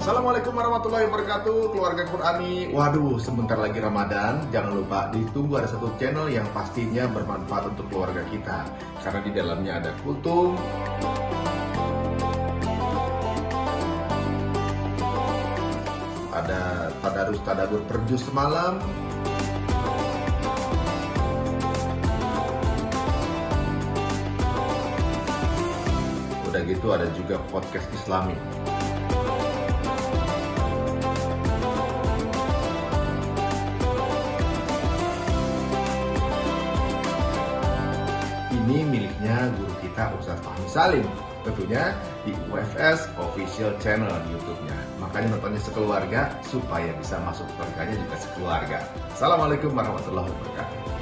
Assalamualaikum warahmatullahi wabarakatuh, keluarga Qurani. Waduh, sebentar lagi Ramadan. Jangan lupa ditunggu ada satu channel yang pastinya bermanfaat untuk keluarga kita. Karena di dalamnya ada kultum, ada tadarus tadabbur per juz semalam, udah gitu ada juga podcast Islami. Ini miliknya guru kita Ustaz Fahmi Salim, tentunya di UFS Official Channel di YouTube-nya. Makanya nontonnya sekeluarga supaya bisa masuk surganya juga sekeluarga. Assalamualaikum warahmatullahi wabarakatuh.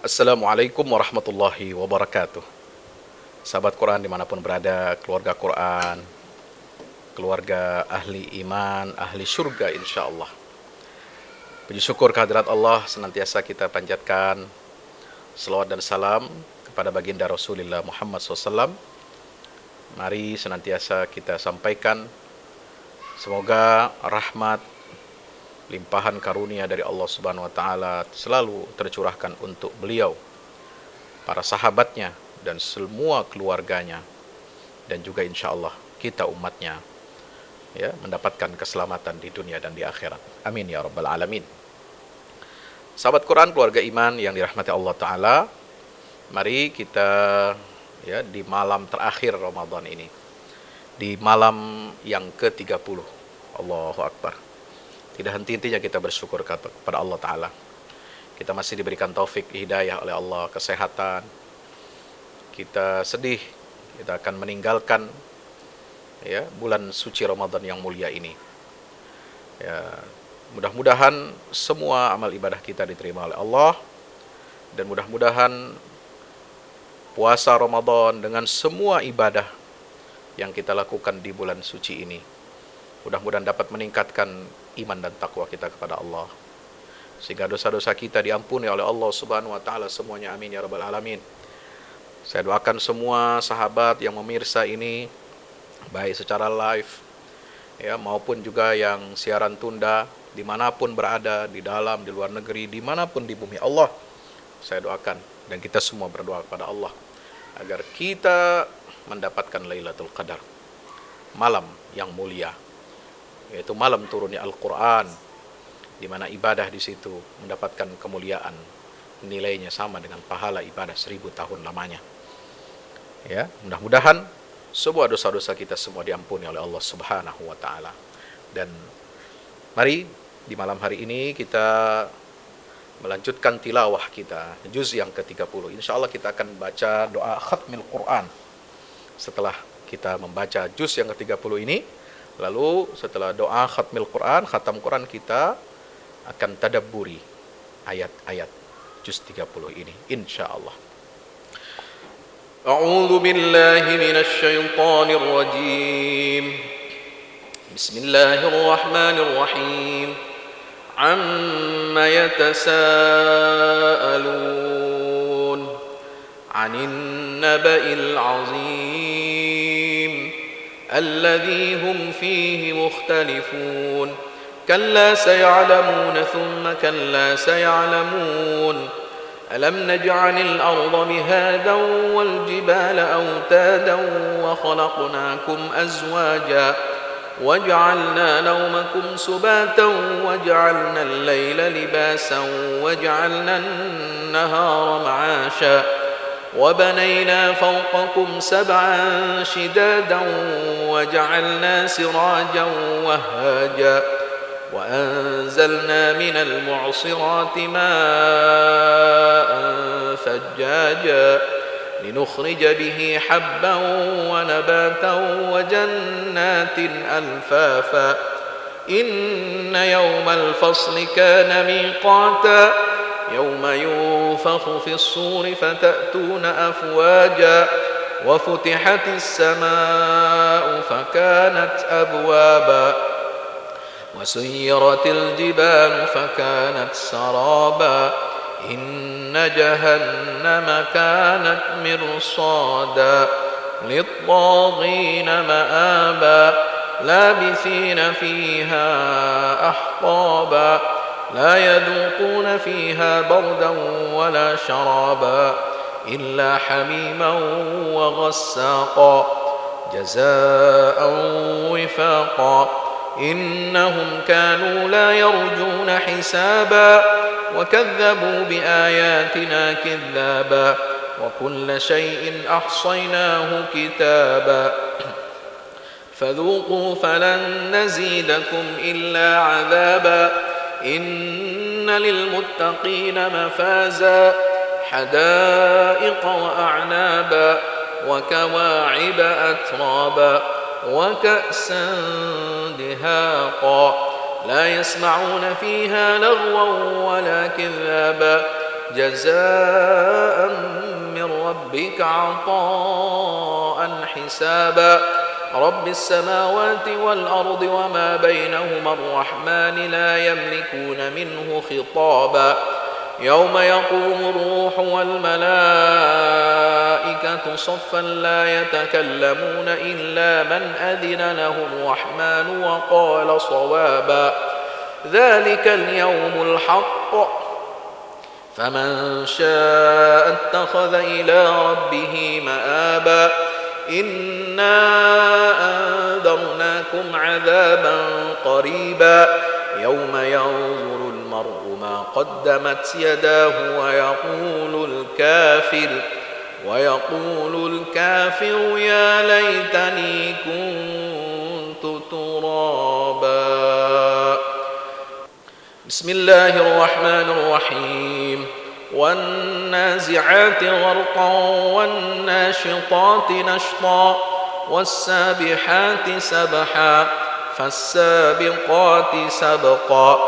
Assalamualaikum warahmatullahi wabarakatuh. Sahabat Quran dimanapun berada, keluarga Quran, keluarga ahli iman, ahli surga insya Allah. Puji syukur kehadirat Allah senantiasa kita panjatkan. Selawat dan salam kepada baginda Rasulullah Muhammad SAW. Mari senantiasa kita sampaikan, semoga rahmat, limpahan karunia dari Allah Subhanahu wa taala selalu tercurahkan untuk beliau, para sahabatnya dan semua keluarganya, dan juga insya Allah kita umatnya ya mendapatkan keselamatan di dunia dan di akhirat. Amin ya rabbal alamin. Sahabat Quran, keluarga iman yang dirahmati Allah taala, mari kita ya di malam terakhir Ramadan ini, di malam yang ke-30. Allahu Akbar. Tidak henti-hentinya kita bersyukur kepada Allah Ta'ala. Kita masih diberikan taufik, hidayah oleh Allah, kesehatan. Kita sedih, kita akan meninggalkan ya bulan suci Ramadan yang mulia ini. Ya, mudah-mudahan semua amal ibadah kita diterima oleh Allah. Dan mudah-mudahan puasa Ramadan dengan semua ibadah yang kita lakukan di bulan suci ini, mudah-mudahan dapat meningkatkan iman dan takwa kita kepada Allah, sehingga dosa-dosa kita diampuni oleh Allah Subhanahu wa taala semuanya. Amin ya rabbal alamin. Saya doakan semua sahabat yang memirsa ini, baik secara live ya maupun juga yang siaran tunda, dimanapun berada, di dalam, di luar negeri, dimanapun di bumi Allah, saya doakan dan kita semua berdoa kepada Allah agar kita mendapatkan Lailatul Qadar, malam yang mulia, yaitu malam turunnya Al-Quran, di mana ibadah di situ mendapatkan kemuliaan, nilainya sama dengan pahala ibadah 1000 tahun lamanya. Ya, mudah-mudahan semua dosa-dosa kita semua diampuni oleh Allah Subhanahu wa taala. Dan mari di malam hari ini kita melanjutkan tilawah kita juz yang ke-30. Insyaallah kita akan baca doa khatmil Quran. Setelah kita membaca juz yang ke-30 ini, lalu setelah doa khatmil Quran, khatam Quran, kita akan tadabburi ayat-ayat juz 30 ini insyaallah. A'udzu billahi minasy syaithanir rajim. Bismillahirrahmanirrahim. Amma yatasaalun 'anil naba'il 'azim الذي هم فيه مختلفون كلا سيعلمون ثم كلا سيعلمون ألم نجعل الأرض مهادا والجبال أوتادا وخلقناكم أزواجا وجعلنا نومكم سباتا وجعلنا الليل لباسا وجعلنا النهار معاشا وبنينا فوقكم سبعا شدادا وجعلنا سراجا وهاجا وأنزلنا من المعصرات ماء ثجاجا لنخرج به حبا ونباتا وجنات ألفافا إن يوم الفصل كان ميقاتا يوم ينفخ في الصور فتأتون أفواجا وفتحت السماء فكانت أبوابا وسيرت الجبال فكانت سرابا إن جهنم كانت مرصادا للطاغين مآبا لابثين فيها أحقابا لا يذوقون فيها بردا ولا شرابا إلا حميما وغساقا جزاء وفاقا إنهم كانوا لا يرجون حسابا وكذبوا بآياتنا كذابا وكل شيء أحصيناه كتابا فذوقوا فلن نزيدكم إلا عذابا إن للمتقين مفازا حدائق وأعنابا وكواعب أترابا وكأسا دهاقا لا يسمعون فيها لغوا ولا كذابا جزاء من ربك عطاء حسابا رب السماوات والأرض وما بينهما الرحمن لا يملكون منه خطابا يوم يقوم الروح والملائكة صفا لا يتكلمون إلا من أذن له الرحمن وقال صوابا ذلك اليوم الحق فمن شاء اتخذ إلى ربه مآبا إنا أنذرناكم عذابا قريبا يوم ينظر المرء ما قدمت يداه ويقول الكافر يا ليتني كنت ترابا بسم الله الرحمن الرحيم والنازعات غرقا والناشطات نشطا والسابحات سبحا فالسابقات سبقا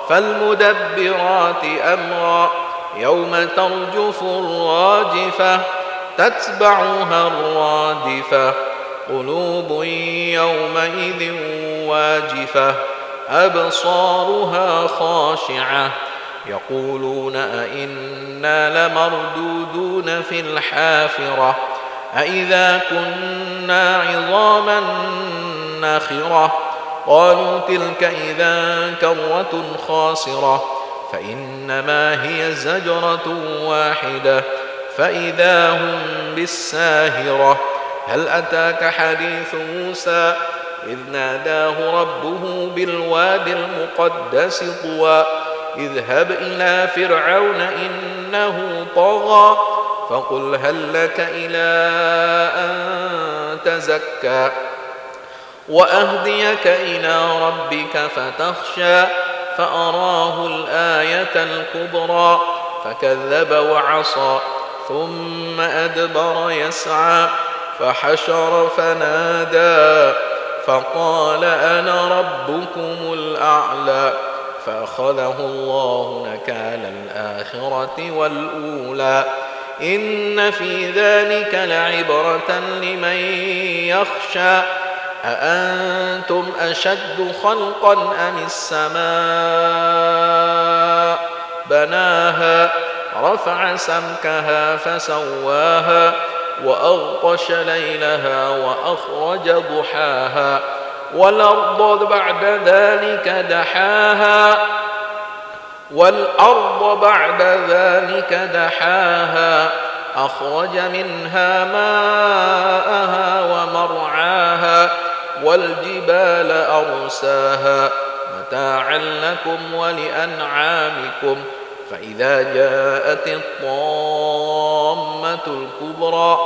فالمدبرات أمرا يوم ترجف الراجفة تتبعها الرادفة قلوب يومئذ واجفة أبصارها خاشعة يقولون أئنا لمردودون في الحافرة أئذا كنا عظاما نخرة قالوا تلك إذا كرة خاسرة فإنما هي زجرة واحدة فإذا هم بالساهرة هل أتاك حديث موسى إذ ناداه ربه بالوادي المقدس طوى اذهب إلى فرعون إنه طغى فقل هل لك إلى أن تزكى وأهديك إلى ربك فتخشى فأراه الآية الكبرى فكذب وعصى ثم أدبر يسعى فحشر فنادى فقال أنا ربكم الأعلى فأخذه الله نكال الآخرة والأولى إن في ذلك لعبرة لمن يخشى أأنتم أشد خلقا أم السماء بناها رفع سمكها فسواها وأغطش ليلها وأخرج ضحاها والأرض بعد ذلك دحاها أخرج منها ماءها ومرعاها والجبال أرساها متاعا لكم ولأنعامكم فإذا جاءت الطامة الكبرى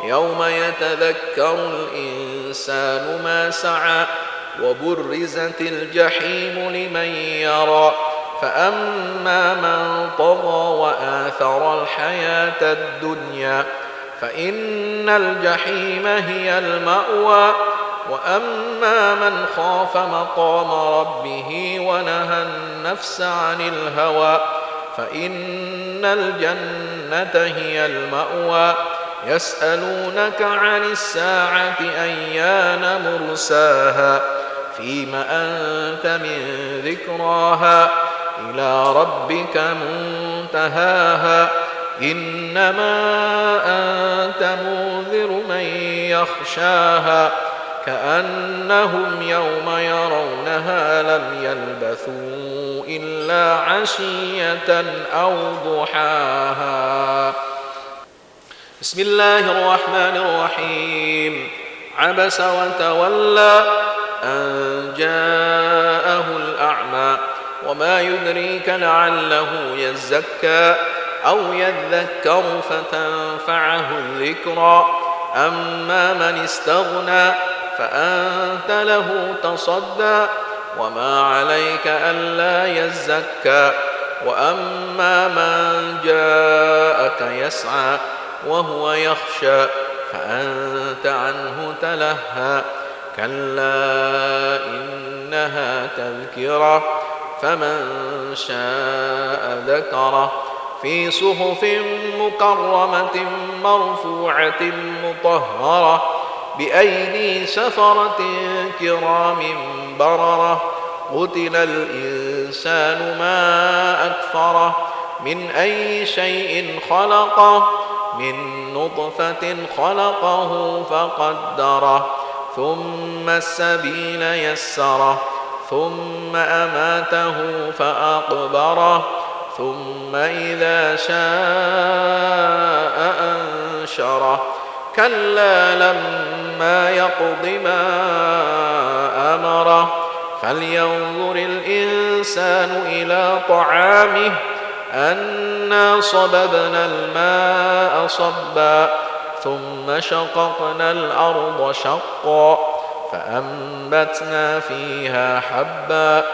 يوم يتذكر الإنسان ما سعى وبرزت الجحيم لمن يرى فأما من طغى وآثر الحياة الدنيا فإن الجحيم هي المأوى وأما من خاف مقام ربه ونهى النفس عن الهوى فإن الجنة هي المأوى يسألونك عن الساعة أيان مرساها فيم أنت من ذكراها إلى ربك منتهاها إنما أنت منذر من يخشاها كأنهم يوم يرونها لم يلبثوا إلا عشية أو ضحاها. بسم الله الرحمن الرحيم. عبس وتولى أن جاءه الأعمى وما يدريك لعله يزكى أو يذكر فتنفعه الذكرى أما من استغنى فأنت له تصدى وما عليك ألا يزكى وأما من جاءك يسعى وهو يخشى فأنت عنه تلهى كلا إنها تذكرة فمن شاء ذكره في صحف مكرمة مرفوعة مطهرة بأيدي سفرة كرام بررة قتل الإنسان ما أكفره من أي شيء خلقه من نطفة خلقه فقدره ثم السبيل يسره ثم أماته فأقبره ثم إذا شاء أنشره كلا لما يقض ما أمره فلينظر الإنسان إلى طعامه أنا صببنا الماء صبا ثم شققنا الأرض شقا فأنبتنا فيها حبا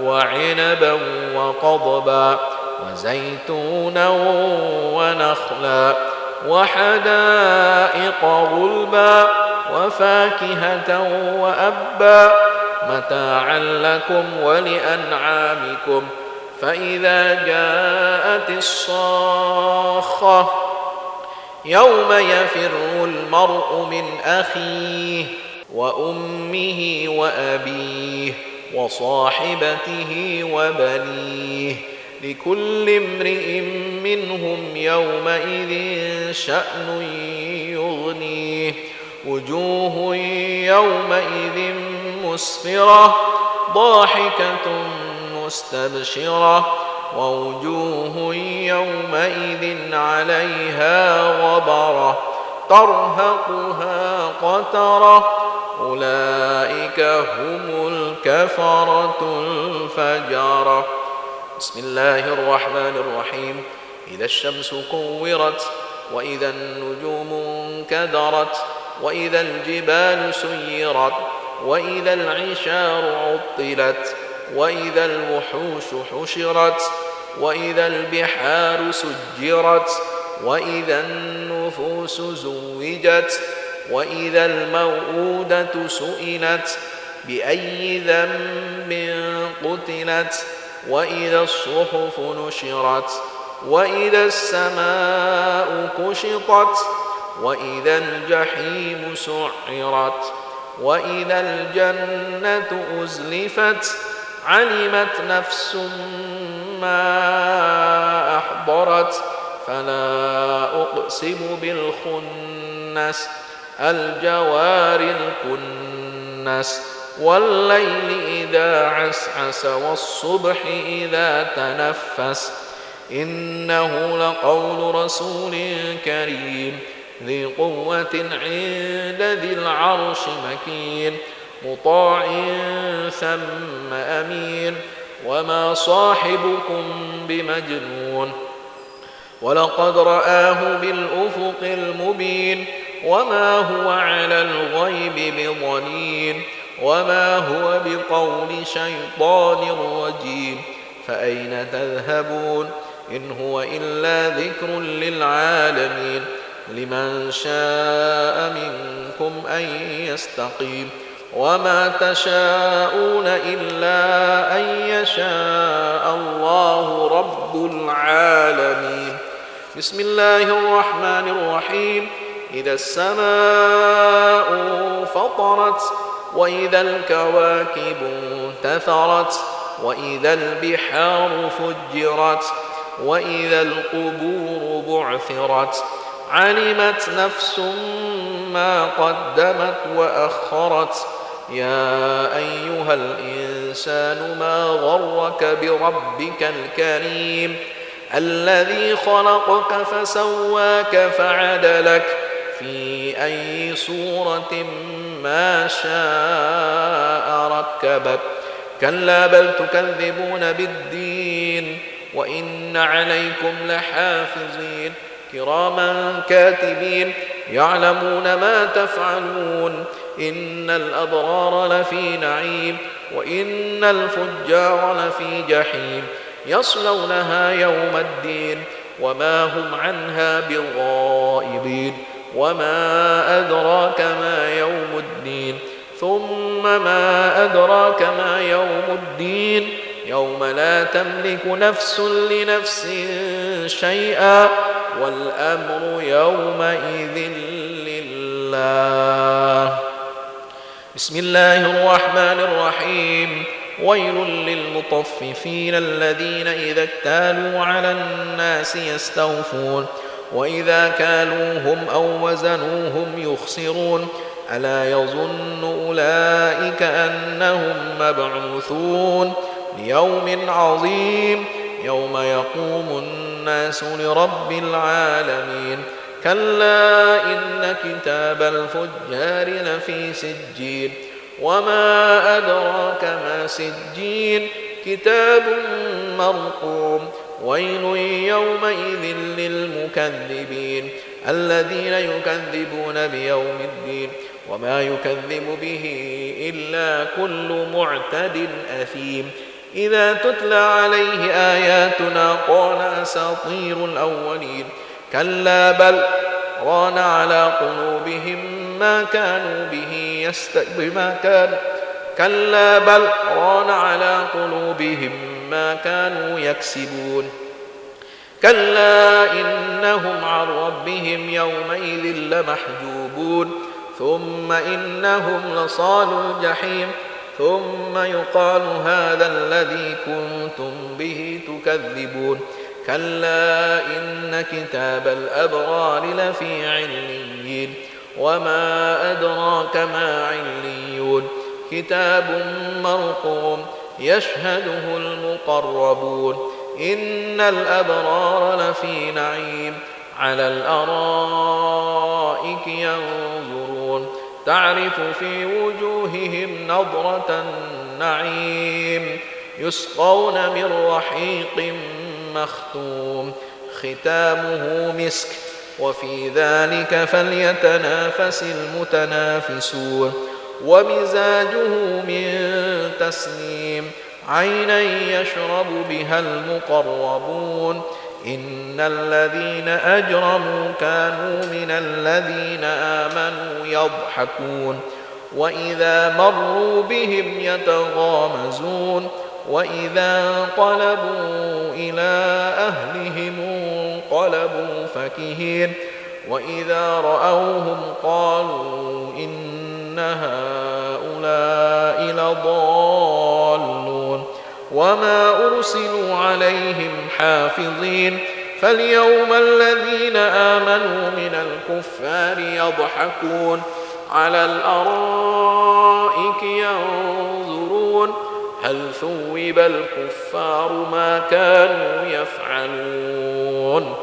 وعنبا وقضبا وزيتونا ونخلا وحدائق غلبا وفاكهة وأبا متاعا لكم ولأنعامكم فإذا جاءت الصاخة يوم يفر المرء من أخيه وأمه وأبيه وصاحبته وبنيه لكل امرئ منهم يومئذ شأن يغنيه وجوه يومئذ مسفرة ضاحكة مستبشرة ووجوه يومئذ عليها غبرة ترهقها قترة أولئك هم الكفرة الفجرة. بسم الله الرحمن الرحيم. إذا الشمس كورت وإذا النجوم انكدرت وإذا الجبال سيرت وإذا العشار عطلت وإذا الوحوش حشرت وإذا البحار سجرت وإذا النفوس زوجت وإذا الموءودة سئلت بأي ذنب قتلت وإذا الصحف نشرت وإذا السماء كشطت وإذا الجحيم سعرت وإذا الجنة أزلفت علمت نفس ما أحضرت فلا أقسم بالخنس الجوار الكنس والليل إذا عسعس والصبح إذا تنفس إنه لقول رسول كريم ذي قوة عند ذي العرش مكين مطاع ثم أمين وما صاحبكم بمجنون ولقد رآه بالأفق المبين وما هو على الغيب بضنين وما هو بقول شيطان رجيم فأين تذهبون إن هو إلا ذكر للعالمين لمن شاء منكم أن يستقيم وما تشاءون إلا أن يشاء الله رب العالمين. بسم الله الرحمن الرحيم. إذا السماء فطرت وإذا الكواكب انتثرت وإذا البحار فجرت وإذا القبور بعثرت علمت نفس ما قدمت وأخرت يا أيها الإنسان ما غرك بربك الكريم الذي خلقك فسواك فعدلك في أي صورة ما شاء ركبك كلا بل تكذبون بالدين وإن عليكم لحافظين كراما كاتبين يعلمون ما تفعلون إن الأبرار لفي نعيم وإن الفجار لفي جحيم يصلونها يوم الدين وما هم عنها بغائبين وما أدراك ما يوم الدين ثم ما أدراك ما يوم الدين يوم لا تملك نفس لنفس شيئا والأمر يومئذ لله. بسم الله الرحمن الرحيم. ويل للمطففين الذين إذا اكتالوا على الناس يستوفون وإذا كالوهم أو وزنوهم يخسرون ألا يظن أولئك أنهم مبعوثون ليوم عظيم يوم يقوم الناس لرب العالمين كلا إن كتاب الفجار لفي سجين وما أدراك ما سجين كتاب مرقوم ويل يومئذ للمكذبين الذين يكذبون بيوم الدين وما يكذب به إلا كل معتد أثيم إذا تتلى عليه آياتنا قال أساطير الأولين كلا بل ران على قلوبهم ما كانوا به كلا بل ران على قلوبهم ما كانوا يكسبون كلا إنهم عن ربهم يومئذ لمحجوبون ثم إنهم لصالوا الجحيم ثم يقال هذا الذي كنتم به تكذبون كلا إن كتاب الأبرار لفي عليين وما أدراك ما عليون كتاب مرقوم يشهده المقربون إن الأبرار لفي نعيم على الأرائك ينظرون تعرف في وجوههم نضرة النعيم يسقون من رحيق مختوم ختامه مسك وفي ذلك فليتنافس المتنافسون ومزاجه من تسنيم عينا يشرب بها المقربون إن الذين أجرموا كانوا من الذين آمنوا يضحكون وإذا مروا بهم يتغامزون وإذا انقلبوا إلى أهلهم انقلبوا فكهين وإذا رأوهم قالوا إن هؤلاء لضالون وما أرسلوا عليهم حافظين فاليوم الذين آمنوا من الكفار يضحكون على الأرائك ينظرون هل ثوب الكفار ما كانوا يفعلون.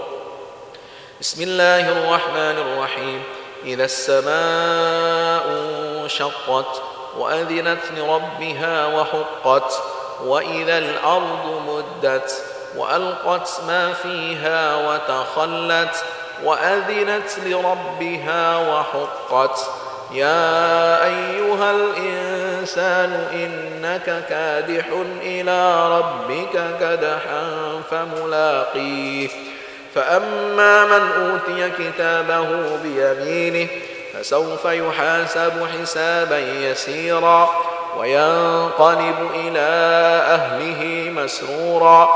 بسم الله الرحمن الرحيم. إذا السماء انشقت وأذنت لربها وحقت وإذا الأرض مدت وألقت ما فيها وتخلت وأذنت لربها وحقت يا أيها الإنسان إنك كادح إلى ربك كدحا فملاقيه فأما من أوتي كتابه بيمينه فسوف يحاسب حسابا يسيرا وينقلب إلى أهله مسرورا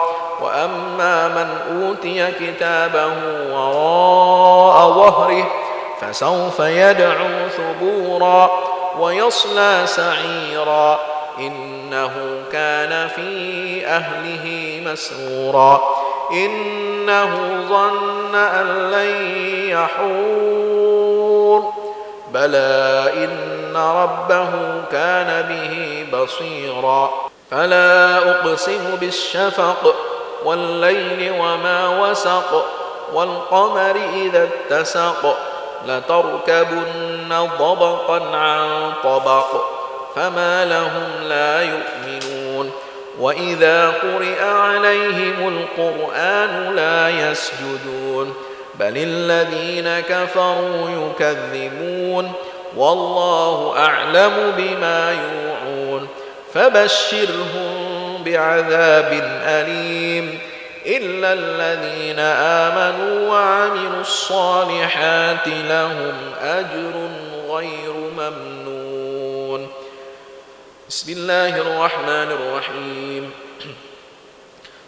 وأما من أوتي كتابه وراء ظهره فسوف يدعو ثبورا ويصلى سعيرا إنه كان في أهله مسرورا إنه ظن أن لن يحور بلى إن ربه كان به بصيرا فلا أقسم بالشفق والليل وما وسق والقمر إذا اتسق لتركبن طبقا عن طبق فما لهم لا يؤمنون وإذا قرئ عليهم القرآن لا يسجدون بل الذين كفروا يكذبون والله أعلم بما يوعون فبشرهم بعذاب أليم إلا الذين آمنوا وعملوا الصالحات لهم أجر غير ممنون. بسم الله الرحمن الرحيم.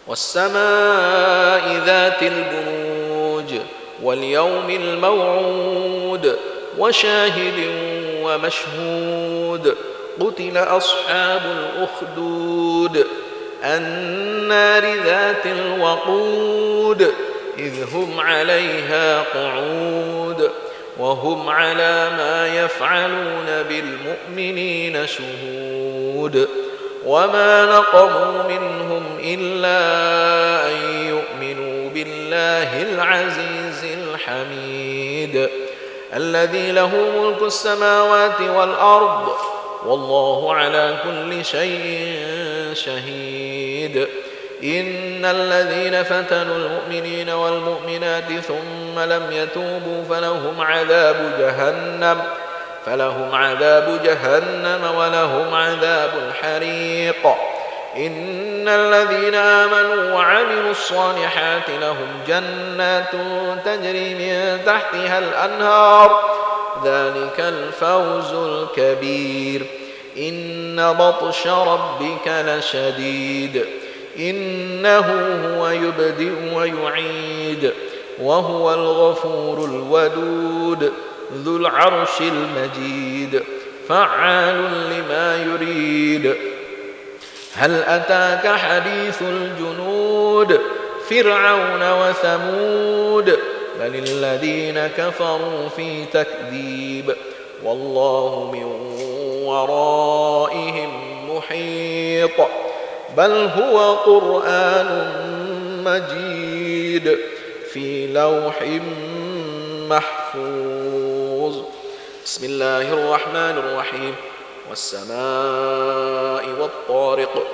والسماء ذات البروج واليوم الموعود وشاهد ومشهود قتل أصحاب الأخدود النار ذات الوقود إذ هم عليها قعود وهم على ما يفعلون بالمؤمنين شهود وما نقموا منهم إلا أن يؤمنوا بالله العزيز الحميد الذي له ملك السماوات والأرض والله على كل شيء شهيد إن الذين فتنوا المؤمنين والمؤمنات ثم لم يتوبوا فلهم عذاب جهنم ولهم عذاب الحريق إن الذين آمنوا وعملوا الصالحات لهم جنات تجري من تحتها الأنهار ذلك الفوز الكبير إن بطش ربك لشديد إنه هو يبدئ ويعيد وهو الغفور الودود ذو العرش المجيد فعال لما يريد هل أتاك حديث الجنود فرعون وثمود بل الذين كفروا في تكذيب والله من ورائهم محيط بل هو قرآن مجيد في لوح محفوظ. بسم الله الرحمن الرحيم. والسماء والطارق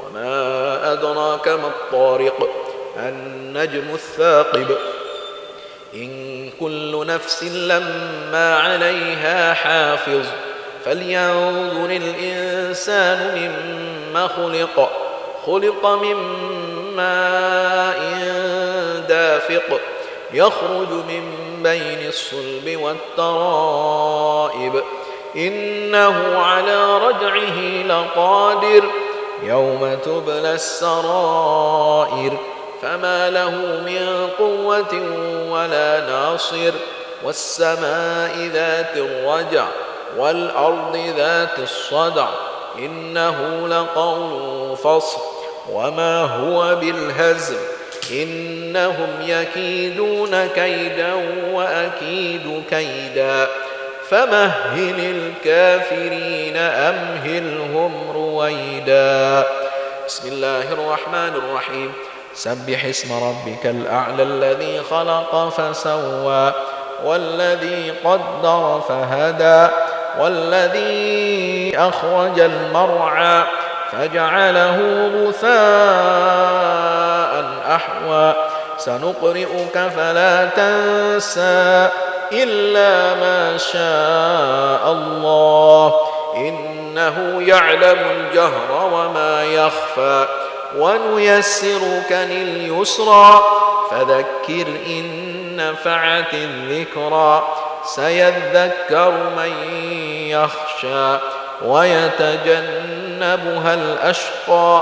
وما أدراك ما الطارق النجم الثاقب إن كل نفس لما عليها حافظ فلينظر الإنسان مما خلق من ماء دافق يخرج من بين الصلب والترائب إنه على رجعه لقادر يوم تبلى السرائر فما له من قوة ولا ناصر والسماء ذات الرجع والأرض ذات الصدع إنه لقول فصل وما هو بالهزل إنهم يكيدون كيدا وأكيد كيدا فمهل الكافرين أمهلهم رويدا. بسم الله الرحمن الرحيم. سبح اسم ربك الأعلى الذي خلق فسوى والذي قدر فهدى والذي أخرج المرعى فجعله غثاء أحوى سنقرئك فلا تنسى إلا ما شاء الله إنه يعلم الجهر وما يخفى ونيسرك لليسرى فذكر إن نفعت الذكرى سيذكر من يخشى ويتجنبها الأشقى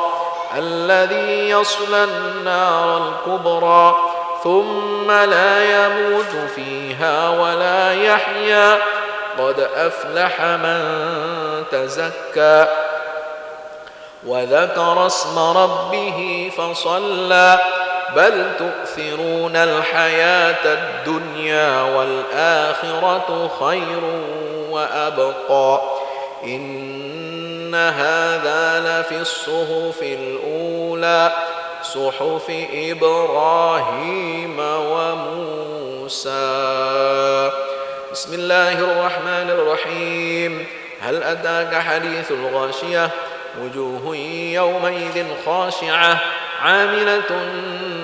الذي يصلى النار الكبرى ثم لا يموت فيها ولا يحيا قد أفلح من تزكى وذكر اسم ربه فصلى بل تؤثرون الحياة الدنيا والآخرة خير وأبقى إن هذا لفي الصحف الأولى صحف إبراهيم وموسى. بسم الله الرحمن الرحيم. هل أتاك حديث الغاشية وجوه يومئذ خاشعة عاملة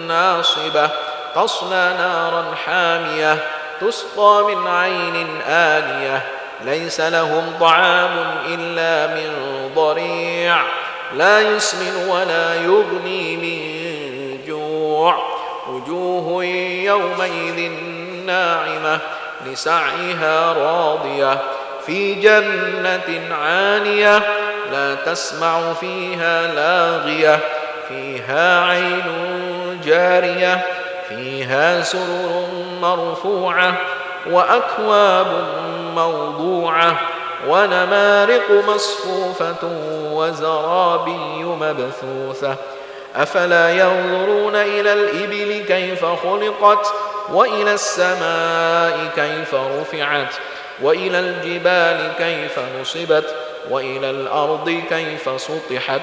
ناصبة تصلى نارا حامية تسقى من عين آنية ليس لهم طعام إلا من ضريع لا يسمن ولا يغني من جوع وجوه يومئذ ناعمة لسعيها راضية في جنة عالية لا تسمع فيها لاغية فيها عين جارية فيها سرر مرفوعة وأكواب موضوعة ونمارق مصفوفة وزرابي مبثوثة أفلا ينظرون إلى الإبل كيف خلقت وإلى السماء كيف رفعت وإلى الجبال كيف نصبت وإلى الأرض كيف سطحت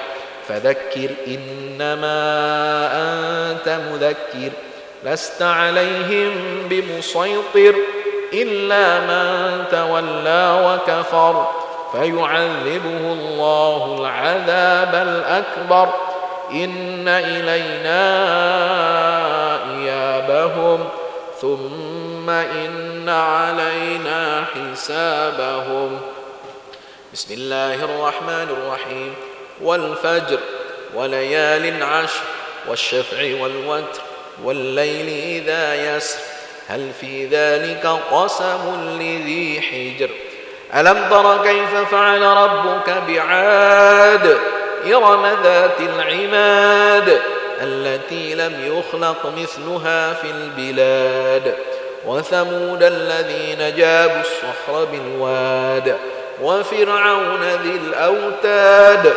فذكر إنما أنت مذكر لست عليهم بمسيطر إلا من تولى وكفر فيعذبه الله العذاب الأكبر إن إلينا إيابهم ثم إن علينا حسابهم. بسم الله الرحمن الرحيم. والفجر وليال عشر والشفع والوتر والليل إذا يسر هل في ذلك قسم لذي حجر ألم تر كيف فعل ربك بعاد إرم ذات العماد التي لم يخلق مثلها في البلاد وثمود الذين جابوا الصخر بالواد وفرعون ذي الأوتاد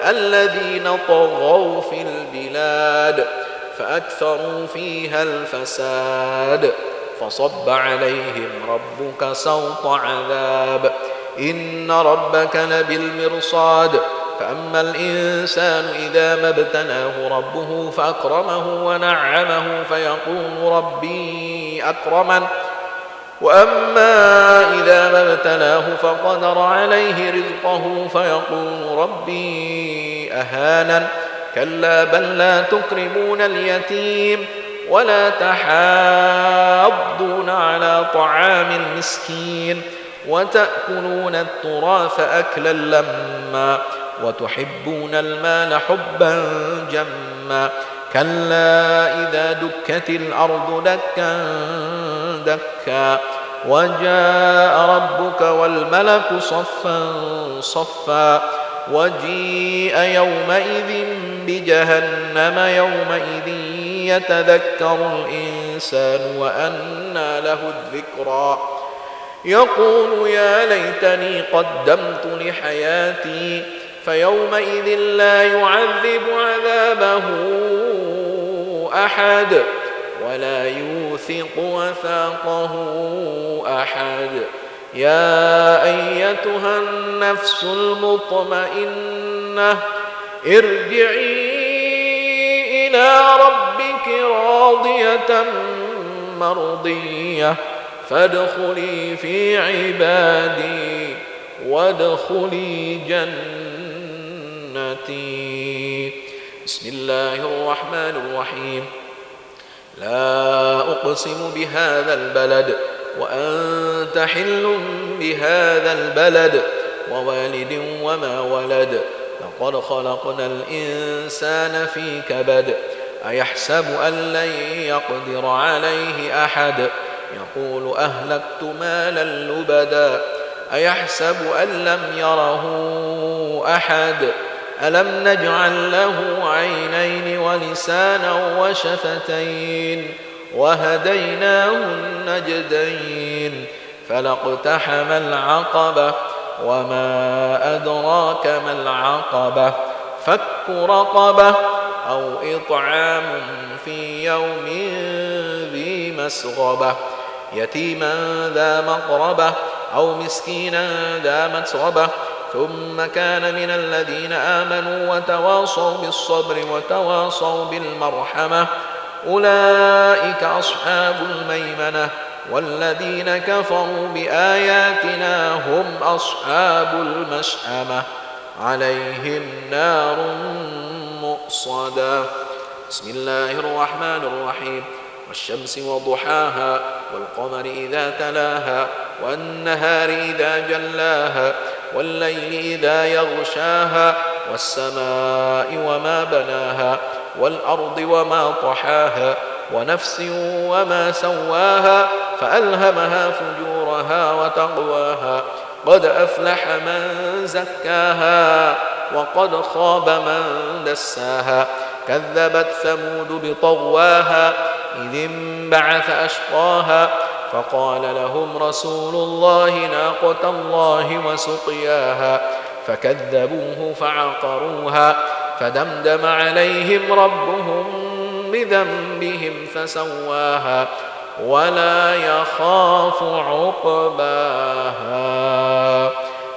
الذين طغوا في البلاد فأكثروا فيها الفساد فصب عليهم ربك سوط عذاب إن ربك لبالمرصاد فأما الإنسان إذا ما ابتلاه ربه فأكرمه ونعمه فيقول ربي أكرمن وأما إذا ما ابتلاه فقدر عليه رزقه فيقول ربي أهانن كلا بل لا تكرمون اليتيم ولا تحاضون على طعام المسكين وتأكلون التراث أكلا لما وتحبون المال حبا جما كلا إذا دكت الأرض دكا دكا وجاء ربك والملك صفا صفا وجيء يومئذ بجهنم يومئذ يتذكر الإنسان وأنى له الذكرى يقول يا ليتني قدمت لحياتي فيومئذ لا يعذب عذابه أحد ولا يوثق وثاقه أحد يا أيتها النفس المطمئنة ارجعي إلى ربك راضية مرضية فادخلي في عبادي وادخلي جنتي. بسم الله الرحمن الرحيم. لا أقسم بهذا البلد وأنت حل بهذا البلد ووالد وما ولد لقد خلقنا الإنسان في كبد أيحسب أن لن يقدر عليه أحد يقول أهلكت مالا لبدا أيحسب أن لم يره أحد ألم نجعل له عينين ولسانا وشفتين وهديناه النجدين فلاقتحم العقبة وما أدراك ما العقبة فك رقبة أو إطعام في يوم ذي مسغبة يتيما ذا مقربة أو مسكينا ذا متربة ثم كان من الذين آمنوا وتواصوا بالصبر وتواصوا بالمرحمة أولئك أصحاب الميمنة والذين كفروا بآياتنا هم أصحاب المشأمة عليهم نار مؤصدة. بسم الله الرحمن الرحيم والشمس وضحاها والقمر إذا تلاها والنهار إذا جلاها والليل إذا يغشاها والسماء وما بناها والأرض وما طحاها ونفس وما سواها فألهمها فجورها وتقواها قد أفلح من زكاها وقد خاب من دساها كذبت ثمود بطغواها إذ انبعث أشقاها فقال لهم رسول الله ناقة الله وسقياها فكذبوه فعقروها فدمدم عليهم ربهم بذنبهم فسواها ولا يخاف عقباها.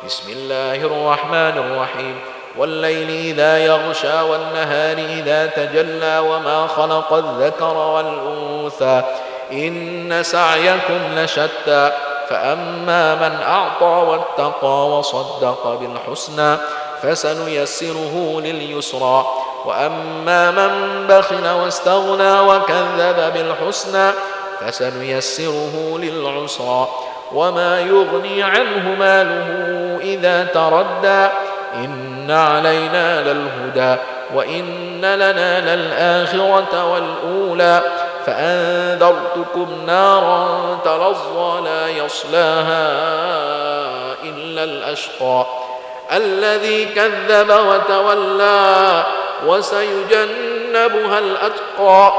بسم الله الرحمن الرحيم والليل إذا يغشى والنهار إذا تجلى وما خلق الذكر والأنثى إن سعيكم لشتى فأما من أعطى واتقى وصدق بالحسنى فسنيسره لليسرى وأما من بخل واستغنى وكذب بالحسنى فسنيسره للعسرى وما يغني عنه ماله إذا تردى إن علينا للهدى وإن لنا للآخرة والأولى فأنذرتكم نارا تلظى لا يصلاها إلا الأشقى الذي كذب وتولى وسيجنبها الأتقى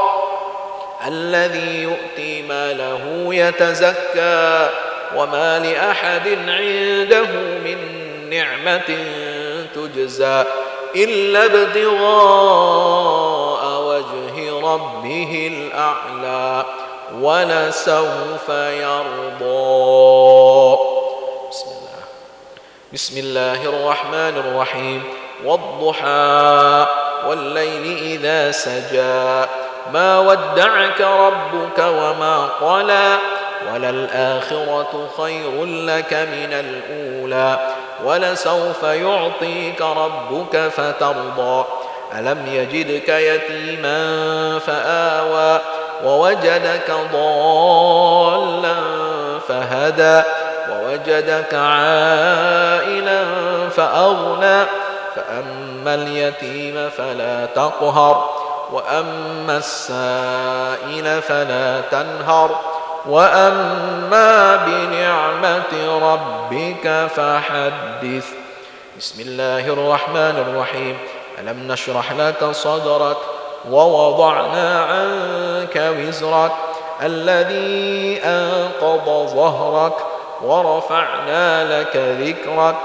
الذي يؤتي ماله يتزكى وما لأحد عنده من نعمة تجزى إلا ابتغاء وجه ربه الأعلى ولسوف يرضى. بسم الله الرحمن الرحيم والضحى والليل إذا سجى ما ودعك ربك وما قلى وللآخرة خير لك من الأولى ولسوف يعطيك ربك فترضى ألم يجدك يتيما فآوى ووجدك ضالا فهدى ووجدك عائلا فأغنى فأما اليتيم فلا تقهر وأما السائل فلا تنهر وأما بنعمة ربك فحدث. بسم الله الرحمن الرحيم ألم نشرح لك صدرك ووضعنا عنك وزرك الذي أنقض ظهرك ورفعنا لك ذكرك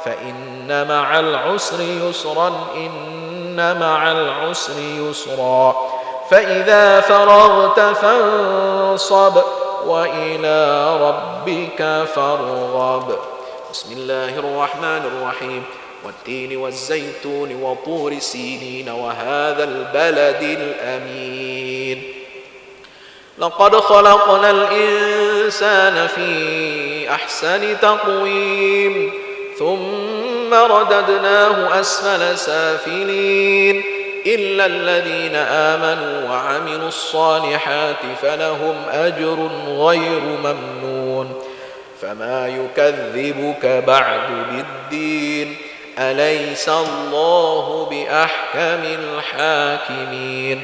فإن مع العسر يسرا إن مع العسر يسرا فإذا فرغت فانصب وإلى ربك فارغب. بسم الله الرحمن الرحيم والتين والزيتون وطور سينين وهذا البلد الأمين لقد خلقنا الإنسان في أحسن تقويم ثم رددناه أسفل سافلين إلا الذين آمنوا وعملوا الصالحات فلهم أجر غير ممنون فما يكذبك بعد بالدين أليس الله بأحكم الحاكمين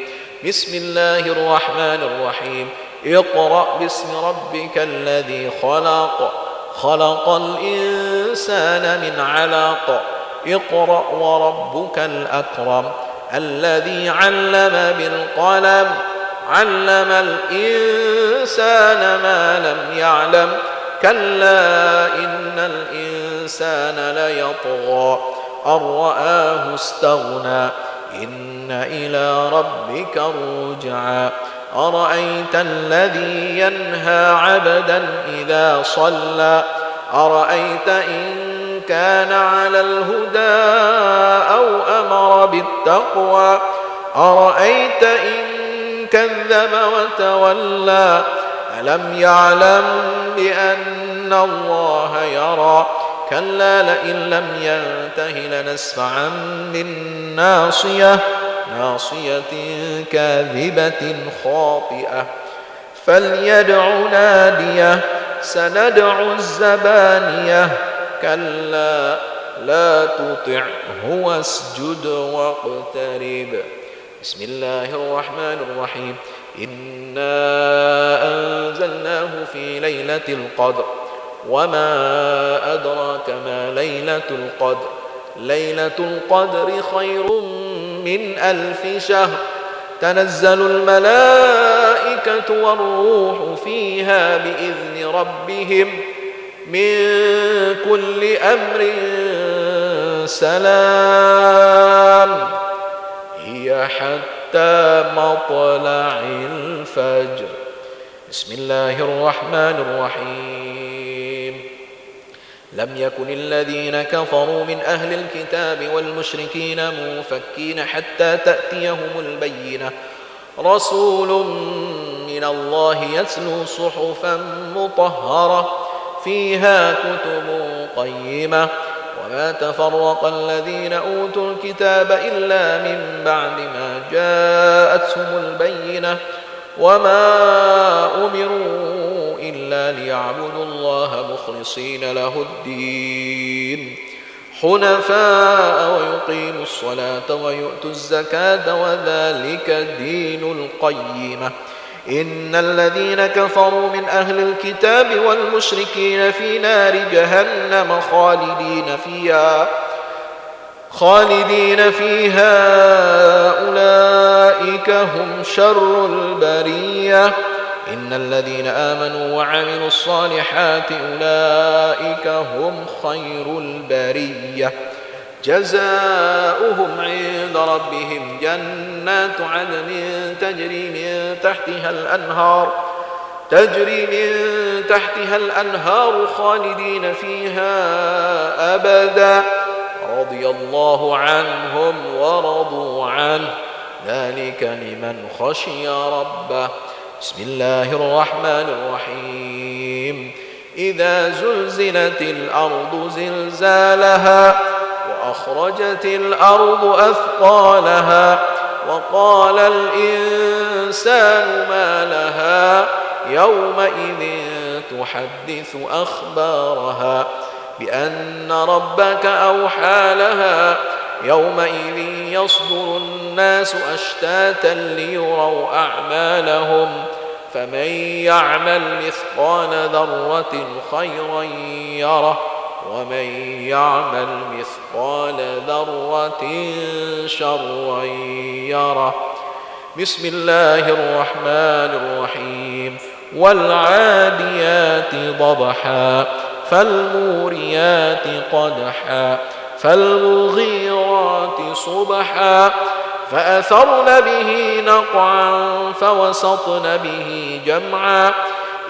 بسم الله الرحمن الرحيم اقرأ باسم ربك الذي خلق خلق الإنسان من علق اقرأ وربك الأكرم الذي علم بالقلم علم الإنسان ما لم يعلم كلا إن الإنسان ليطغى أن رآه استغنى إن إلى ربك الرجعى أرأيت الذي ينهى عبدا إذا صلى أرأيت إن كان على الهدى أو أمر بالتقوى أرأيت إن كذب وتولى ألم يعلم بأن الله يرى كلا لئن لم ينته لنسفعا بالناصية ناصية كاذبة خاطئة فليدع ناديه سندع الزبانية كلا لا تطعه واسجد واقترب بسم الله الرحمن الرحيم إنا أنزلناه في ليلة القدر وما أدراك ما ليلة القدر ليلة القدر خير من 1000 شهر تنزل الملائكة والروح فيها بإذن ربهم من كل أمر سلام هي حتى مطلع الفجر بسم الله الرحمن الرحيم لم يكن الذين كفروا من أهل الكتاب والمشركين منفكين حتى تأتيهم البينة رسول من الله يتلو صحفا مطهرة فيها كتب قيمة وما تفرق الذين أوتوا الكتاب إلا من بعد ما جاءتهم البينة وما أمروا إلا ليعبدوا الله مخلصين له الدين حنفاء ويقيموا الصلاة ويؤتوا الزكاة وذلك دين القيمة إن الذين كفروا من أهل الكتاب والمشركين في نار جهنم خالدين فيها أولئك هم شر البرية إن الذين آمنوا وعملوا الصالحات أولئك هم خير البرية جزاؤهم عند ربهم جنات عدن تجري من تحتها الأنهار خالدين فيها أبدا رضي الله عنهم ورضوا عنه ذلك لمن خشي ربه بسم الله الرحمن الرحيم إذا زلزلت الأرض زلزالها وأخرجت الأرض أثقالها وقال الإنسان ما لها يومئذ تحدث أخبارها بأن ربك أوحى لها يومئذ يصدر الناس أشتاتا ليروا أعمالهم فمن يعمل مثقال ذرة خيرا يره ومن يعمل مثقال ذرة شرا يره بسم الله الرحمن الرحيم والعاديات ضبحا فالموريات قدحا فالمغيرات صبحا فأثرن به نقعا فوسطن به جمعا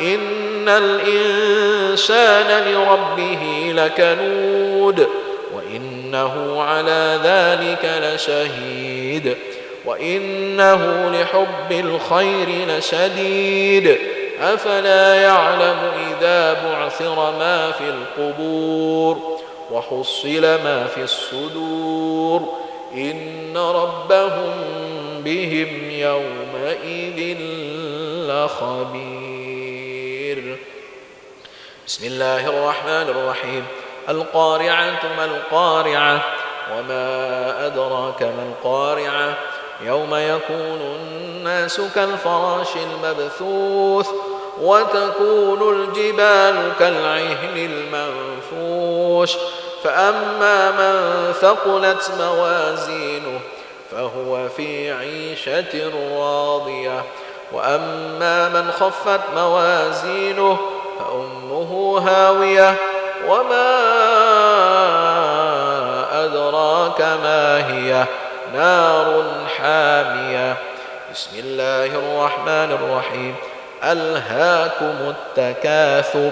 إن الإنسان لربه لكنود وإنه على ذلك لشهيد وإنه لحب الخير لشديد أفلا يعلم إذا بعثر ما في القبور وحصل ما في الصدور إن ربهم بهم يومئذ لخبير. بسم الله الرحمن الرحيم. القارعة ما القارعة وما أدراك ما القارعة يوم يكون الناس كالفراش المبثوث وتكون الجبال كالعهن المنفوش فأما من ثقلت موازينه فهو في عيشة راضية وأما من خفت موازينه فأمه هاوية وما أدراك ما هي نار حامية. بسم الله الرحمن الرحيم. ألهاكم التكاثر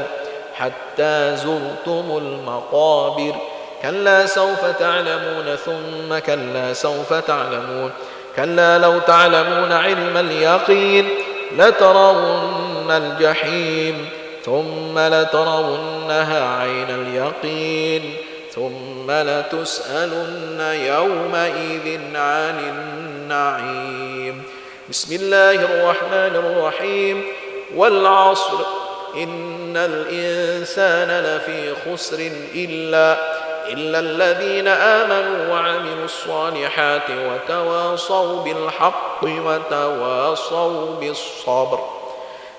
حتى زرتم المقابر كلا سوف تعلمون ثم كلا سوف تعلمون كلا لو تعلمون علم اليقين لترون الجحيم ثم لترونها عين اليقين ثم لتسألن يومئذ عن النعيم. بسم الله الرحمن الرحيم. والعصر إن الإنسان لفي خسر إلا الذين آمنوا وعملوا الصالحات وتواصوا بالحق وتواصوا بالصبر.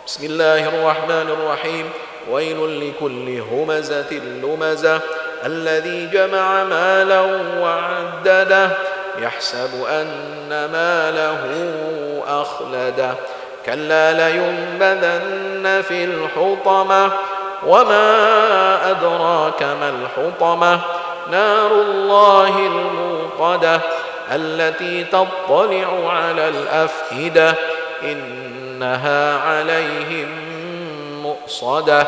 بسم الله الرحمن الرحيم. ويل لكل همزة لمزة الذي جمع مالا وعدده يحسب أن ماله أخلده كلا لينبذن في الحطمة وما أدراك ما الحطمة نار الله الموقدة التي تطلع على الأفئدة إنها عليهم مؤصدة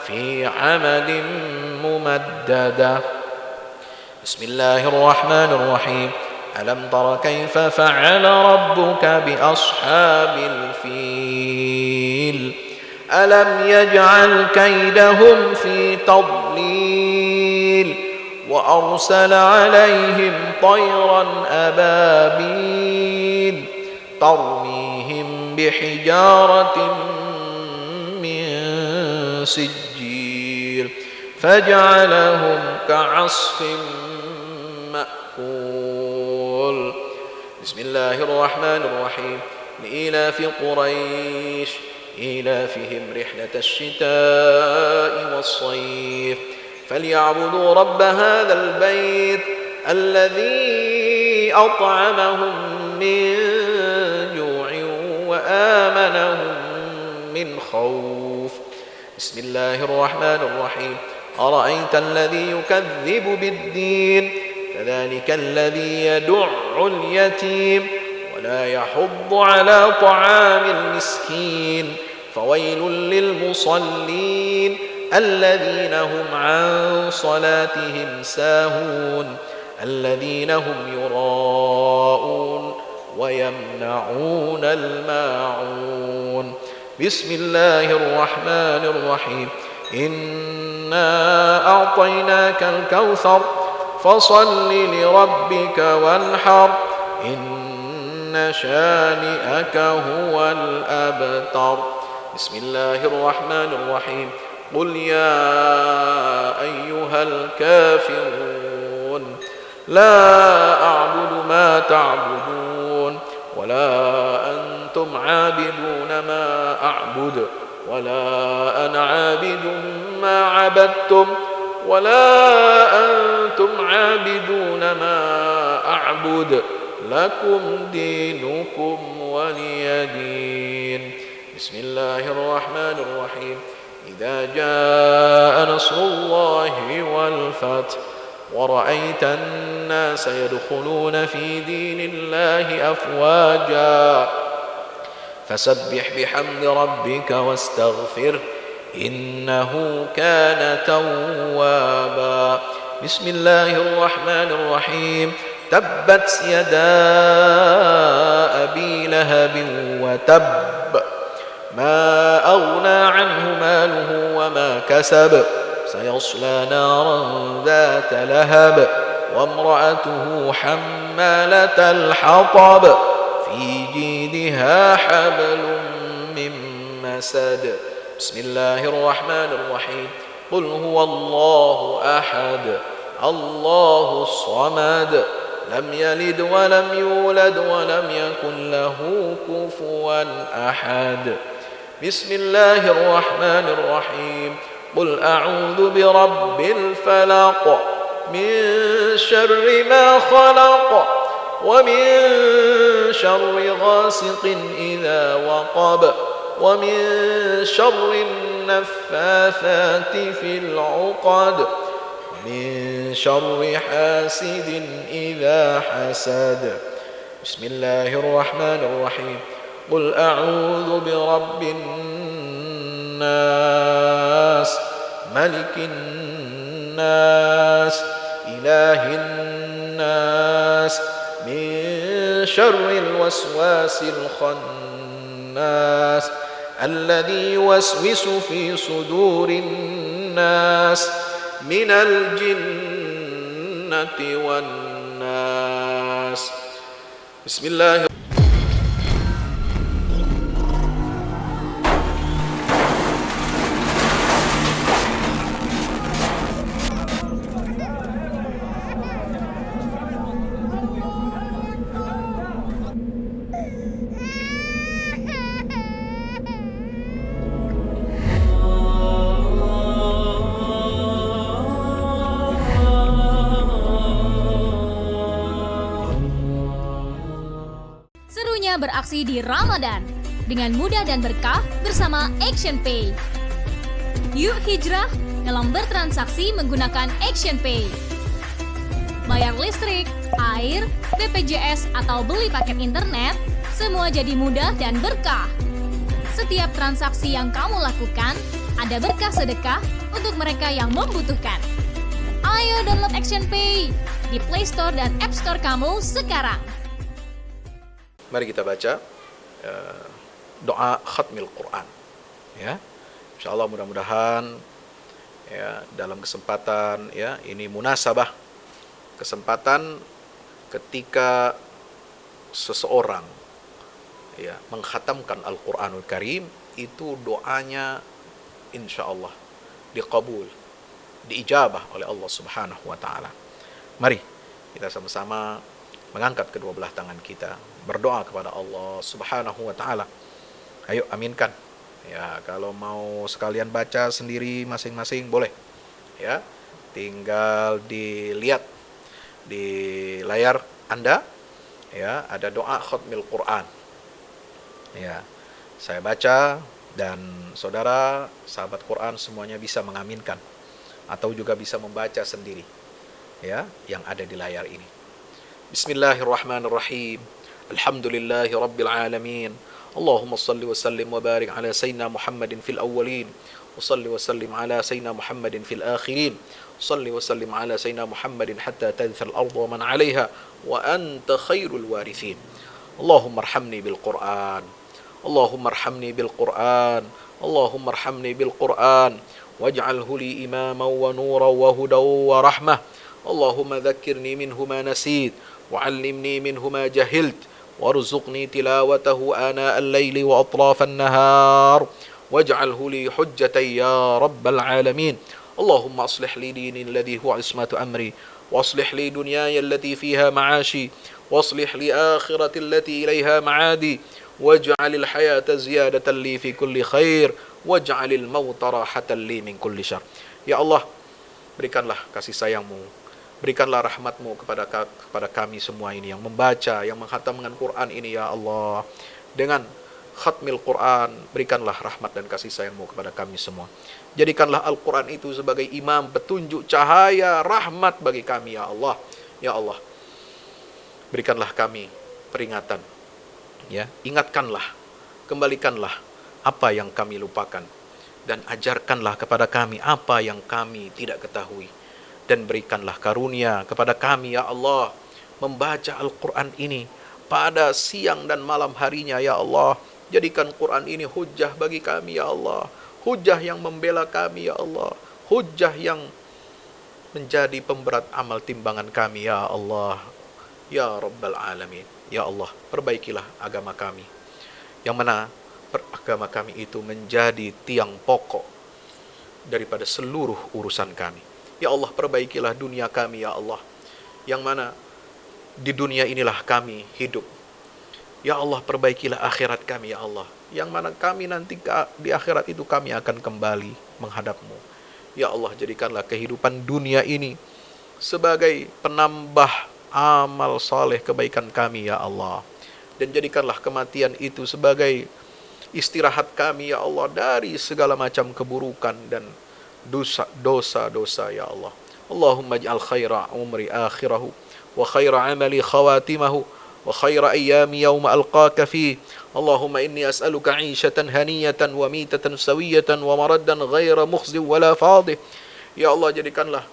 في عمد ممددة. بسم الله الرحمن الرحيم. ألم تر كيف فعل ربك بأصحاب الفيل ألم يجعل كيدهم في تضليل وأرسل عليهم طيرا أبابيل ترميهم بحجارة من سجيل فجعلهم كعصف مأكول. بسم الله الرحمن الرحيم. لإيلاف قريش إيلافهم رحلة الشتاء والصيف فليعبدوا رب هذا البيت الذي أطعمهم من جوع وآمنهم من خوف. بسم الله الرحمن الرحيم. أرأيت الذي يكذب بالدين فذلك الذي يدع اليتيم ولا يحض على طعام المسكين فويل للمصلين الذين هم عن صلاتهم ساهون الذين هم يراءون ويمنعون الماعون. بسم الله الرحمن الرحيم. إنا أعطيناك الكوثر فصل لربك وانحر إن شانئك هو الأبتر. بسم الله الرحمن الرحيم. قل يا أيها الكافرون لا أعبد ما تعبدون ولا أنتم عابدون ما أعبد ولا أنا عابد ما عبدتم ولا أنتم عابدون ما أعبد لكم دينكم ولي دين. بسم الله الرحمن الرحيم. إذا جاء نصر الله والفتح ورأيت الناس يدخلون في دين الله أفواجا فسبح بحمد ربك واستغفره إنه كان توابا. بسم الله الرحمن الرحيم. تبت يدا أبي لهب وتب ما أغنى عنه ماله وما كسب سيصلى نارا ذات لهب وامرأته حمالة الحطب في جيدها حبل من مسد بسم الله الرحمن الرحيم قل هو الله أحد الله الصمد لم يلد ولم يولد ولم يكن له كفوا أحد بسم الله الرحمن الرحيم قل أعوذ برب الفلق من شر ما خلق ومن شر غاسق إذا وقب ومن شر النفاثات في العقد ومن شر حاسد إذا حسد بسم الله الرحمن الرحيم قل أعوذ برب الناس ملك الناس إله الناس من شر الوسواس الخناس الذي يوسوس في صدور الناس من الجنة والناس بسم الله. Serunya beraksi di Ramadan dengan mudah dan berkah bersama Action Pay. Yuk hijrah dalam bertransaksi menggunakan Action Pay. Bayar listrik, air, BPJS atau beli paket internet, semua jadi mudah dan berkah. Setiap transaksi yang kamu lakukan ada berkah sedekah untuk mereka yang membutuhkan. Ayo download Action Pay di Play Store dan App Store kamu sekarang. Mari kita baca doa khatmil Quran. Ya, insya Allah mudah-mudahan ya dalam kesempatan ya ini munasabah kesempatan ketika seseorang ya mengkhatamkan Al-Quranul Karim, itu doanya insya Allah diqabul, diijabah oleh Allah Subhanahu wa Ta'ala. Mari kita sama-sama mengangkat kedua belah tangan kita, berdoa kepada Allah Subhanahu wa Ta'ala. Ayo aminkan. Ya, kalau mau sekalian baca sendiri masing-masing boleh. Ya, tinggal dilihat di layar Anda. Ya, ada doa khatmil Quran. Ya, saya baca dan saudara sahabat Quran semuanya bisa mengaminkan atau juga bisa membaca sendiri. Ya, yang ada di layar ini. Bismillahirrahmanirrahim. Alhamdulillahi rabbil alamin. Allahumma salli wa sallim wa barik ala sayyidina Muhammadin fil awwalin. Wa salli wa sallim ala sayyidina Muhammadin fil akhirin. Salli wa sallim ala sayyidina Muhammadin hatta tadhfal arda wa man 'alayha wa anta khairul warithin. Allahumma arhamni bil Qur'an. Allahumma arhamni bil Qur'an. Allahumma arhamni bil Qur'an. Waj'alhu li imaman wa nuran wa hudan wa rahmah. Allahumma dhakkirni minhu ma nasit. وعلمني منه ما جهلت وارزقني تلاوته آناء الليل وأطراف النهار واجعله لي حجة يا رب العالمين. اللهم أصلح لي ديني الذي هو عصمة أمري وأصلح لي دنياي التي فيها معاشي وأصلح لي آخرتي التي إليها معادي واجعل الحياة زيادة لي في كل خير واجعل الموت راحة لي من كل شر. Ya Allah, berikanlah kasih sayang-Mu, berikanlah rahmat-Mu kepada kami semua ini yang membaca, yang menghatamkan Quran ini ya Allah. Dengan khatmil Quran, berikanlah rahmat dan kasih sayang-Mu kepada kami semua. Jadikanlah Al-Quran itu sebagai imam, petunjuk, cahaya, rahmat bagi kami ya Allah. Ya Allah, berikanlah kami peringatan. Ya, ingatkanlah, kembalikanlah apa yang kami lupakan dan ajarkanlah kepada kami apa yang kami tidak ketahui. Dan berikanlah karunia kepada kami ya Allah membaca Al-Quran ini pada siang dan malam harinya ya Allah. Jadikan Quran ini hujjah bagi kami ya Allah, hujjah yang membela kami ya Allah, hujjah yang menjadi pemberat amal timbangan kami ya Allah, ya Rabbal Alamin. Ya Allah, perbaikilah agama kami, yang mana agama kami itu menjadi tiang pokok daripada seluruh urusan kami. Ya Allah, perbaikilah dunia kami ya Allah, yang mana di dunia inilah kami hidup. Ya Allah, perbaikilah akhirat kami ya Allah, yang mana kami nanti di akhirat itu kami akan kembali menghadap-Mu. Ya Allah, jadikanlah kehidupan dunia ini sebagai penambah amal saleh kebaikan kami ya Allah, dan jadikanlah kematian itu sebagai istirahat kami ya Allah dari segala macam keburukan dan dosa-dosa ya Allah. Allahumma ij'al khaira umri akhirahu wa khaira amali khawatimahu wa khaira ayyami yawma alqaka fi. Allahumma inni as'aluka 'ishatan haniyatan wa mitatan sawiyatan wa maraddan ghaira mukhzi wala fadih. Ya Allah, jadikanlah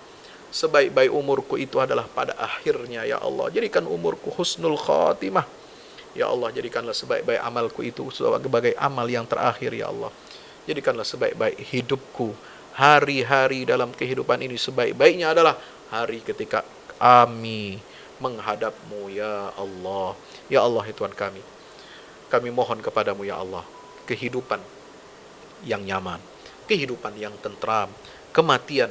sebaik-baik umurku itu adalah pada akhirnya ya Allah. Jadikan umurku husnul khatimah. Ya Allah, jadikanlah sebaik-baik amalku itu sebagai amal yang terakhir ya Allah. Jadikanlah sebaik-baik hidupku, hari-hari dalam kehidupan ini sebaik-baiknya adalah hari ketika kami menghadap-Mu ya Allah. Ya Allah, ya Tuhan kami mohon kepadamu ya Allah, kehidupan yang nyaman, kehidupan yang tentram, kematian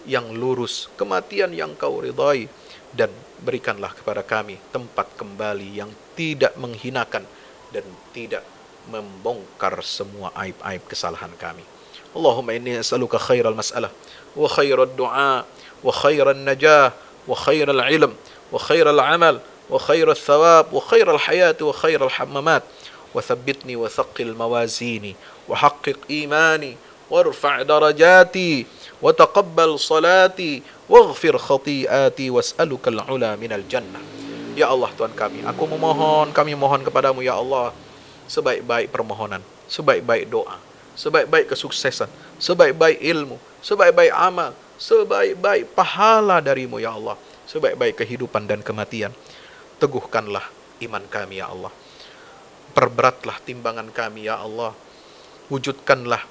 yang lurus, kematian yang Kau ridhai, dan berikanlah kepada kami tempat kembali yang tidak menghinakan dan tidak membongkar semua aib-aib kesalahan kami. Allahumma inni as'aluka khairal mas'alah wa khairal du'a wa khairal najah wa khairal ilm wa khairal amal wa khairal thawab wa khairal hayat wa khairal hammamat wa thabbitni wa thaqqil mawazini wa haqqiq imani warfa' darajati wa taqabbal salati waghfir khati'ati was'aluka al-'ula minal jannah. Ya Allah, Tuhan kami mohon kepadamu ya Allah, sebaik-baik permohonan, sebaik-baik doa, sebaik-baik kesuksesan, sebaik-baik ilmu, sebaik-baik amal, sebaik-baik pahala darimu ya Allah, sebaik-baik kehidupan dan kematian. Teguhkanlah iman kami ya Allah, perberatlah timbangan kami ya Allah, wujudkanlah,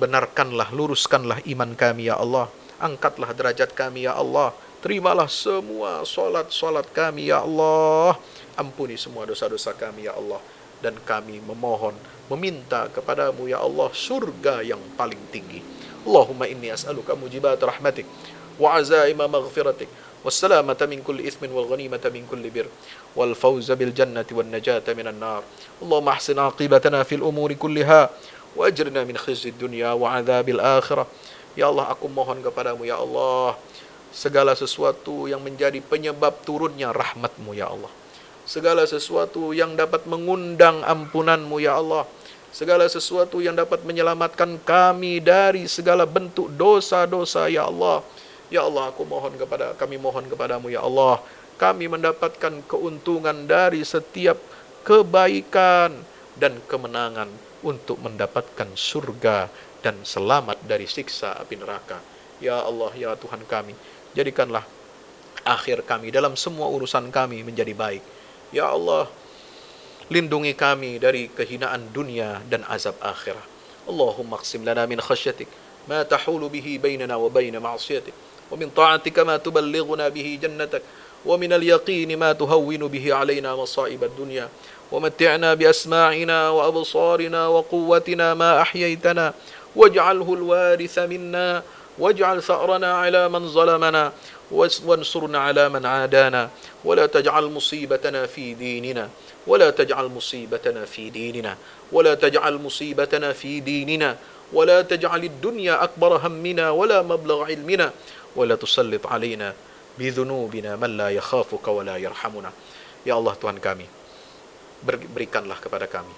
benarkanlah, luruskanlah iman kami ya Allah, angkatlah derajat kami ya Allah, terimalah semua solat kami ya Allah, ampuni semua dosa-dosa kami ya Allah, dan kami meminta kepadamu ya Allah surga yang paling tinggi. Allahumma inni as'aluka mujibat rahmatik wa azaima maghfiratik wassalamata min kulli ithmin wal ghanimata min kulli bir wal fawza bil jannati wan najata minan nar. Allahumma ahsin aqibatana fil umuri kulliha wa ajirna min khizyid dunya wa adzabil akhirah. Ya Allah, aku mohon kepadamu ya Allah, segala sesuatu yang menjadi penyebab turunnya rahmat-Mu ya Allah, segala sesuatu yang dapat mengundang ampunan-Mu ya Allah, segala sesuatu yang dapat menyelamatkan kami dari segala bentuk dosa-dosa ya Allah. Ya Allah, kami mohon kepadamu ya Allah, kami mendapatkan keuntungan dari setiap kebaikan dan kemenangan untuk mendapatkan surga dan selamat dari siksa api neraka. Ya Allah, ya Tuhan kami, jadikanlah akhir kami dalam semua urusan kami menjadi baik. Ya Allah, lindungi kami dari kehinaan dunia dan azab akhirah. Allahumma qsim lana min khasyatik ma tahulu bihi bainana wa baina ma'siyatik, wa min ta'atika ma tuballighuna bihi jannatak, wa min al-yaqini ma tuhawwinu bihi alaina masa'ib ad-dunya, wa matti'na bi asma'ina wa absarina wa quwwatina ma ahyaytana waj'alhu al-waritha minna waj'al tha'rana 'ala man zalamana وانصرنا على من عادانا ولا تجعل مصيبتنا في ديننا ولا تجعل مصيبتنا في ديننا ولا تجعل مصيبتنا في ديننا ولا تجعل الدنيا أكبر همنا ولا مبلغ علمنا ولا تسلط علينا بذنوبنا من لا يخافك ولا يرحمنا. Ya Allah, Tuhan kami, berikanlah kepada kami,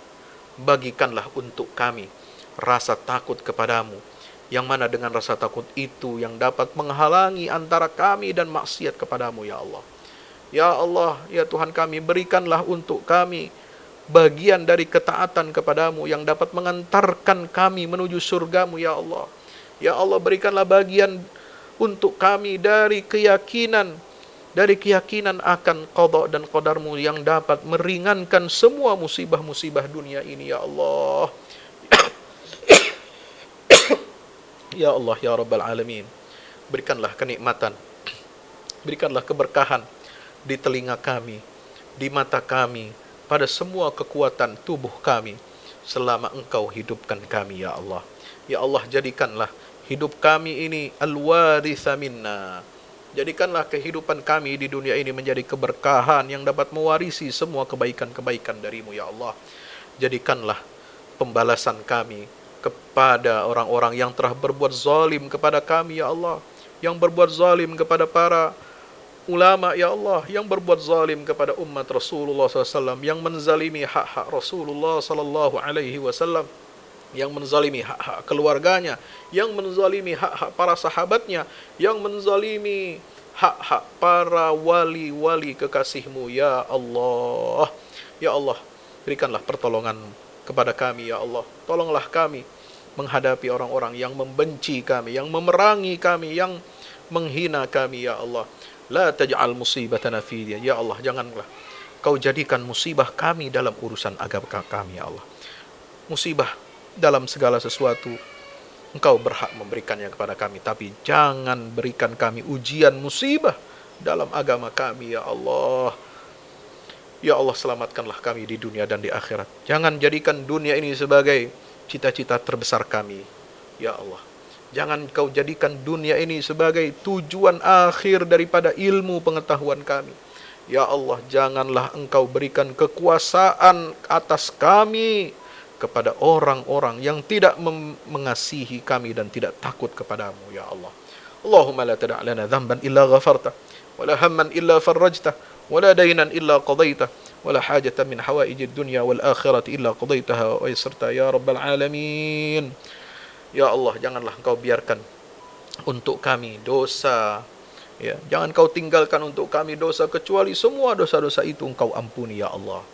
bagikanlah untuk kami rasa takut kepadamu, yang mana dengan rasa takut itu yang dapat menghalangi antara kami dan maksiat kepadamu ya Allah. Ya Allah, ya Tuhan kami, berikanlah untuk kami bagian dari ketaatan kepadamu yang dapat mengantarkan kami menuju surgamu ya Allah. Ya Allah, berikanlah bagian untuk kami dari keyakinan akan qada dan qadarmu yang dapat meringankan semua musibah-musibah dunia ini ya Allah. Ya Allah, ya Rabbal Alamin, berikanlah kenikmatan, berikanlah keberkahan di telinga kami, di mata kami, pada semua kekuatan tubuh kami, selama Engkau hidupkan kami, ya Allah. Ya Allah, jadikanlah hidup kami ini al-waritha minna. Jadikanlah kehidupan kami di dunia ini menjadi keberkahan yang dapat mewarisi semua kebaikan-kebaikan darimu, ya Allah. Jadikanlah pembalasan kami kepada orang-orang yang telah berbuat zalim kepada kami, ya Allah. Yang berbuat zalim kepada para ulama, ya Allah, yang berbuat zalim kepada umat Rasulullah SAW, yang menzalimi hak-hak Rasulullah SAW, yang menzalimi hak-hak keluarganya, yang menzalimi hak-hak para sahabatnya, yang menzalimi hak-hak para wali-wali kekasihmu, ya Allah. Ya Allah, berikanlah pertolongan kepada kami, ya Allah. Tolonglah kami menghadapi orang-orang yang membenci kami, yang memerangi kami, yang menghina kami, ya Allah. La taj'al musibatana fi din. Ya Allah, janganlah Kau jadikan musibah kami dalam urusan agama kami, ya Allah. Musibah dalam segala sesuatu Engkau berhak memberikannya kepada kami, tapi jangan berikan kami ujian musibah dalam agama kami, ya Allah. Ya Allah, selamatkanlah kami di dunia dan di akhirat. Jangan jadikan dunia ini sebagai cita-cita terbesar kami, ya Allah. Jangan Kau jadikan dunia ini sebagai tujuan akhir daripada ilmu pengetahuan kami. Ya Allah, janganlah Engkau berikan kekuasaan atas kami kepada orang-orang yang tidak mengasihi kami dan tidak takut kepadamu, ya Allah. Allahumma la tada' lana dhanban illa ghafarta, wa la hamman illa farajta, wa la daynan illa qadaita, wa la hajatan min hawaijid dunya wal akhirati illa qadaitaha wa yassarta ya rabbal alamin. Ya Allah, janganlah Engkau biarkan untuk kami dosa, ya, jangan Kau tinggalkan untuk kami dosa, kecuali semua dosa-dosa itu Engkau ampuni, ya Allah.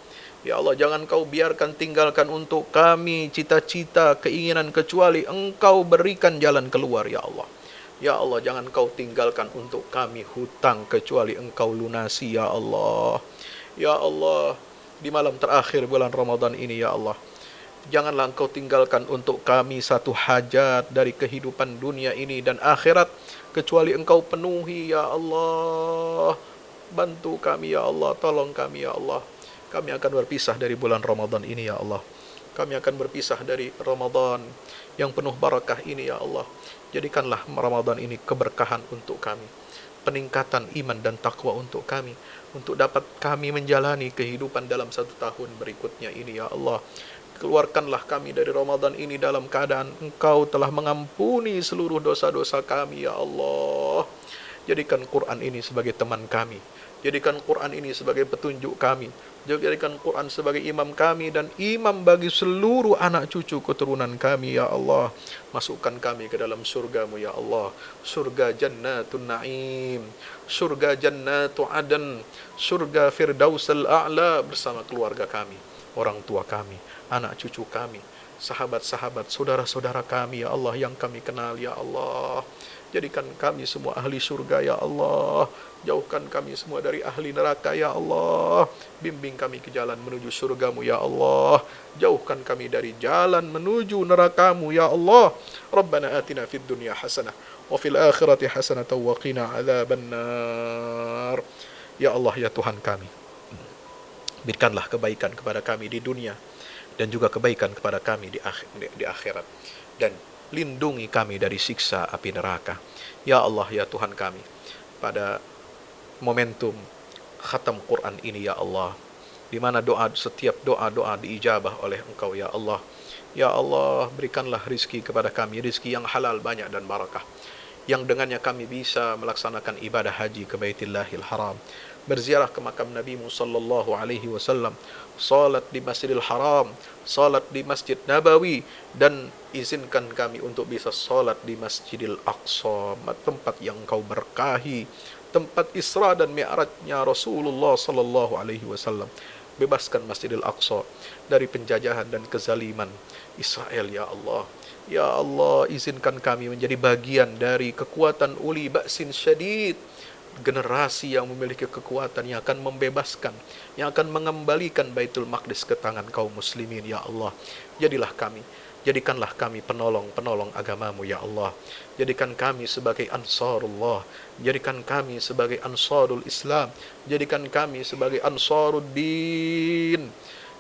Ya Allah, jangan Kau biarkan tinggalkan untuk kami cita-cita, keinginan, kecuali Engkau berikan jalan keluar, ya Allah. Ya Allah, jangan Kau tinggalkan untuk kami hutang, kecuali Engkau lunasi, ya Allah. Ya Allah, di malam terakhir bulan Ramadan ini, ya Allah, janganlah Engkau tinggalkan untuk kami satu hajat dari kehidupan dunia ini dan akhirat, kecuali Engkau penuhi, ya Allah. Bantu kami, ya Allah. Tolong kami, ya Allah. Kami akan berpisah dari bulan Ramadan ini, ya Allah. Kami akan berpisah dari Ramadan yang penuh barakah ini, ya Allah. Jadikanlah Ramadan ini keberkahan untuk kami, peningkatan iman dan takwa untuk kami, untuk dapat kami menjalani kehidupan dalam satu tahun berikutnya ini, ya Allah. Keluarkanlah kami dari Ramadan ini dalam keadaan Engkau telah mengampuni seluruh dosa-dosa kami, ya Allah. Jadikan Quran ini sebagai teman kami, jadikan Quran ini sebagai petunjuk kami, jadikan Quran sebagai imam kami dan imam bagi seluruh anak cucu keturunan kami, ya Allah. Masukkan kami ke dalam surga-Mu, ya Allah. Surga Jannatun Na'im, surga Jannatu Adan, surga Firdausal A'la bersama keluarga kami, orang tua kami, anak cucu kami, sahabat-sahabat, saudara-saudara kami, ya Allah, yang kami kenal, ya Allah. Jadikan kami semua ahli surga, ya Allah. Jauhkan kami semua dari ahli neraka, ya Allah. Bimbing kami ke jalan menuju surga-Mu, ya Allah. Jauhkan kami dari jalan menuju neraka-Mu, ya Allah. Rabbana atina fid dunya hasanah wa fil akhirati hasanah wa qina adzabannar. Ya Allah, ya Tuhan kami, berikanlah kebaikan kepada kami di dunia dan juga kebaikan kepada kami di akhirat, dan lindungi kami dari siksa api neraka. Ya Allah, ya Tuhan kami, pada momentum khatam Quran ini, ya Allah, di mana setiap doa-doa diijabah oleh Engkau, ya Allah. Ya Allah, berikanlah rizki kepada kami, rizki yang halal, banyak dan barakah, yang dengannya kami bisa melaksanakan ibadah haji ke Baitillahil Haram, berziarah ke makam Nabi-Mu sallallahu alaihi wasallam, salat di Masjidil Haram, salat di Masjid Nabawi, dan izinkan kami untuk bisa salat di Masjidil Aqsa, tempat yang Kau berkahi, tempat Isra dan Mi'rajnya Rasulullah sallallahu alaihi wasallam. Bebaskan Masjidil Aqsa dari penjajahan dan kezaliman Israel, ya Allah. Ya Allah, izinkan kami menjadi bagian dari kekuatan uli ba'sin syadid, generasi yang memiliki kekuatan yang akan membebaskan, yang akan mengembalikan Baitul Maqdis ke tangan kaum muslimin, ya Allah. Jadilah kami Jadikanlah kami penolong-penolong agamamu ya Allah. Jadikan kami sebagai Ansarullah. Jadikan kami sebagai Ansarul Islam. Jadikan kami sebagai Ansaruddin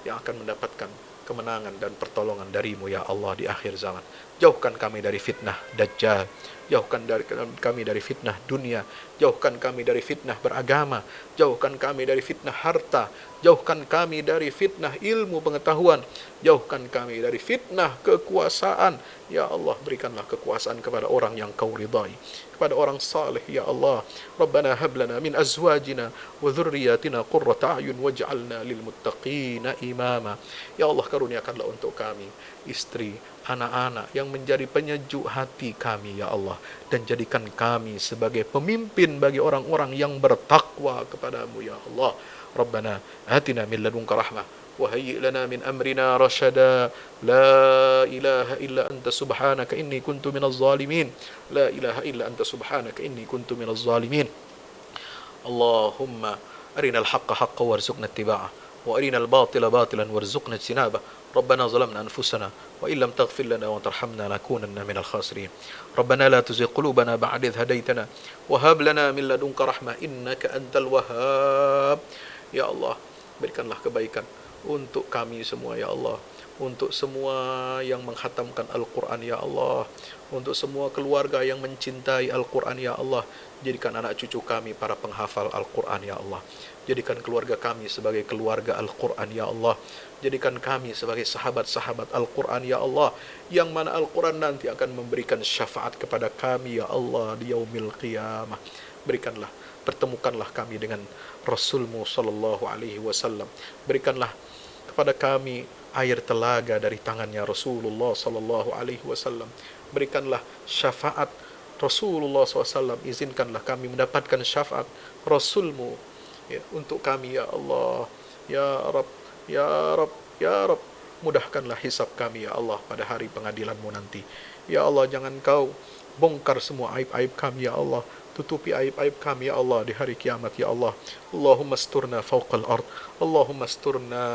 yang akan mendapatkan kemenangan dan pertolongan darimu ya Allah di akhir zaman. Jauhkan kami dari fitnah Dajjal. Jauhkan kami dari fitnah dunia. Jauhkan kami dari fitnah beragama. Jauhkan kami dari fitnah harta. Jauhkan kami dari fitnah ilmu pengetahuan. Jauhkan kami dari fitnah kekuasaan. Ya Allah, berikanlah kekuasaan kepada orang yang kau ridai, kepada orang saleh ya Allah. Rabbana hab lana min azwajina wa dhurriyyatina qurrata a'yun waj'alna lil muttaqina imama. Ya Allah, karuniakanlah untuk kami istri, anak-anak yang menjadi penyejuk hati kami ya Allah, dan jadikan kami sebagai pemimpin bagi orang-orang yang bertakwa kepadamu ya Allah. Rabbana atina min ladunka rahmah wa hayyi' lana min amrina rashada. La ilaha illa anta subhanaka inni kuntu minaz zalimin. La ilaha illa anta subhanaka inni kuntu minaz zalimin. Allahumma arinal haqqa haqqan warzuqna ittiba'ah wa arinal batila batilan warzuqna ijtinabah. ربنا ظلمنا أنفسنا وإن لم تغفر لنا وترحمنا لنكونن من الخاسرين. ربنا لا تزغ قلوبنا بعد إذ هديتنا وهب لنا من لدنك رحمة إنك أنت الوهاب. Ya Allah, berikanlah kebaikan untuk kami semua ya Allah, untuk semua yang menghatamkan Al-Quran ya Allah, untuk semua keluarga yang mencintai Al-Quran ya Allah. Jadikan anak cucu kami para penghafal Al-Quran ya Allah. Jadikan keluarga kami sebagai keluarga Al-Quran ya Allah. Jadikan kami sebagai sahabat-sahabat Al-Quran ya Allah, yang mana Al-Quran nanti akan memberikan syafaat kepada kami ya Allah di yaumil qiyamah. Berikanlah, pertemukanlah kami dengan Rasulmu sallallahu alaihi wasallam. Berikanlah kepada kami air telaga dari tangannya Rasulullah sallallahu alaihi wasallam. Berikanlah syafaat Rasulullah SAW. Izinkanlah kami mendapatkan syafaat Rasulmu ya, untuk kami ya Allah. Ya Rabb, ya Rabb, ya Rabb, mudahkanlah hisab kami ya Allah pada hari pengadilanmu nanti. Ya Allah, jangan kau bongkar semua aib-aib kami ya Allah. Tutupi aib-aib kami ya Allah di hari kiamat ya Allah. Allahumma asturna fawqal ard. Allahumma asturna.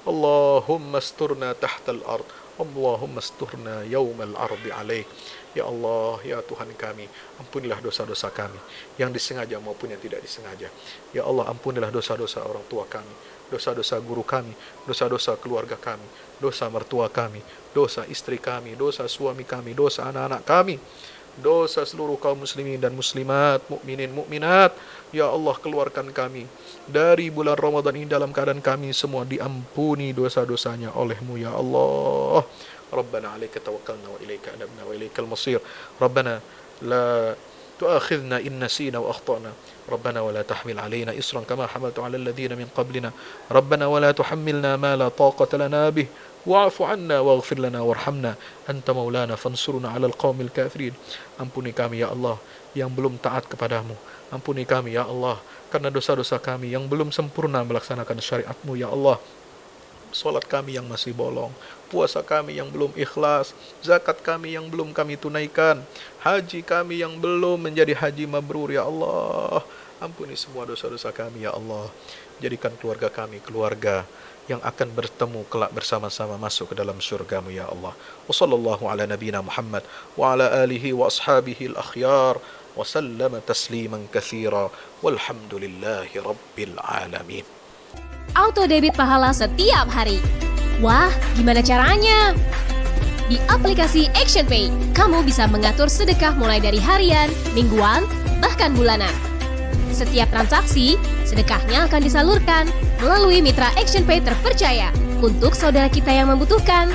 Allahumma asturna tahtal ard. Allahumma asturna yawmal ardi alaik. Ya Allah, ya Tuhan kami, ampunilah dosa-dosa kami, yang disengaja maupun yang tidak disengaja. Ya Allah, ampunilah dosa-dosa orang tua kami, dosa-dosa guru kami, dosa-dosa keluarga kami, dosa mertua kami, dosa istri kami, dosa suami kami, dosa anak-anak kami, dosa seluruh kaum muslimin dan muslimat, mukminin mukminat. Ya Allah, keluarkan kami dari bulan Ramadan ini dalam keadaan kami semua diampuni dosa-dosanya oleh-Mu ya Allah. Rabbana 'alaika tawakkalna wa ilaika anabna wa ilaikal masir. Rabbana la tu'akhidhna in nasina wa akhtana. Rabbana wa la tahmil 'alaina isran kama hamaltu 'alal ladzina min qablina. Rabbana wa la tuhammilna ma la taqata lana bih. Wa'fu 'anna waghfir lana warhamna anta maulana fansurna 'alal qaumil kafirin. Ampuni kami ya Allah yang belum taat kepadamu. Ampuni kami ya Allah karena dosa-dosa kami yang belum sempurna melaksanakan syariat-Mu ya Allah. Salat kami yang masih bolong, puasa kami yang belum ikhlas, zakat kami yang belum kami tunaikan, haji kami yang belum menjadi haji mabrur ya Allah. Ampuni semua dosa-dosa kami ya Allah. Jadikan keluarga kami keluarga yang akan bertemu kelak bersama-sama masuk ke dalam syurga-Mu ya Allah. Wa sallallahu ala nabiyina Muhammad wa ala alihi wa ashabihi al-akhyar wa sallama tasliman katsira walhamdulillahi rabbil alamin. Auto debit pahala setiap hari. Wah, gimana caranya? Di aplikasi ActionPay, kamu bisa mengatur sedekah mulai dari harian, mingguan, bahkan bulanan. Setiap transaksi, sedekahnya akan disalurkan melalui mitra ActionPay terpercaya untuk saudara kita yang membutuhkan.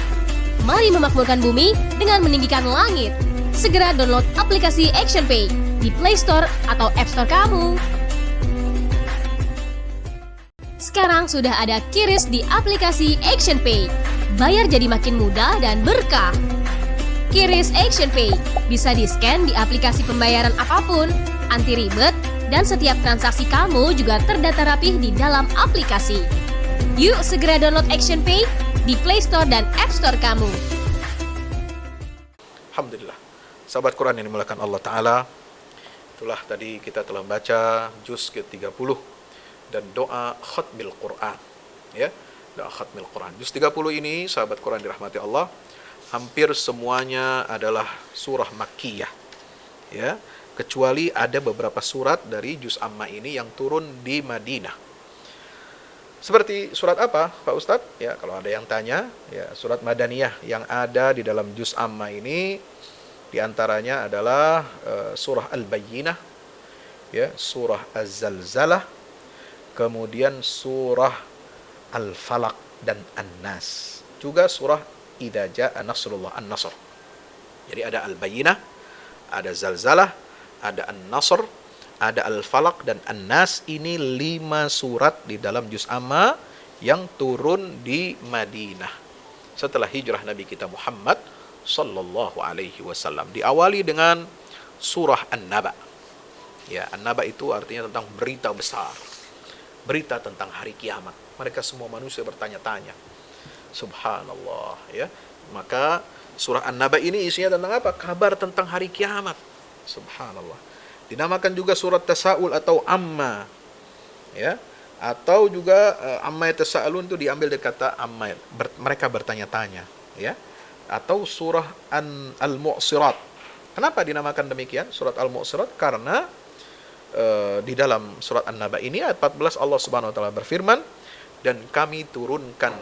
Mari memakmurkan bumi dengan meninggikan langit. Segera download aplikasi ActionPay di Play Store atau App Store kamu. Sekarang sudah ada QRIS di aplikasi ActionPay. Bayar jadi makin mudah dan berkah. QRIS ActionPay bisa di-scan di aplikasi pembayaran apapun, anti ribet, dan setiap transaksi kamu juga terdata rapih di dalam aplikasi. Yuk segera download ActionPay di Play Store dan App Store kamu. Alhamdulillah. Sahabat Quran yang dimuliakan Allah Ta'ala, itulah tadi kita telah membaca juz ke-30 dan doa khatmil Quran ya, doa khatmil Quran. Juz 30 ini sahabat Quran dirahmati Allah hampir semuanya adalah surah Makkiyah, ya, kecuali ada beberapa surat dari juz amma ini yang turun di Madinah. Seperti surat apa, Pak Ustadz? Ya, kalau ada yang tanya, ya, surat Madaniyah yang ada di dalam juz amma ini diantaranya adalah surah Al-Bayyinah, ya, surah Az-Zalzalah, kemudian surah Al-Falaq dan An-Nas, juga surah Idza Jaa Nasrullah, An-Nasr. Jadi ada Al-Bayyinah, ada Zalzalah, ada An-Nasr, ada Al-Falaq dan An-Nas. Ini 5 surat di dalam juz amma yang turun di Madinah setelah hijrah Nabi kita Muhammad sallallahu alaihi wasallam. Diawali dengan surah An-Naba. Ya, An-Naba itu artinya tentang berita besar, berita tentang hari kiamat. Mereka semua manusia bertanya-tanya. Subhanallah, ya. Maka surah An-Naba ini isinya tentang apa? Kabar tentang hari kiamat. Subhanallah. Dinamakan juga surat Tasaul atau Amma, ya. Atau juga Amma Yatasaalun itu diambil dari kata Amma, mereka bertanya-tanya, ya. Atau surah Al-Mu'sirat. Kenapa dinamakan demikian surat Al-Mu'sirat? Karena di dalam surat An-Naba ini ayat 14 Allah Subhanahu wa taala berfirman, dan kami turunkan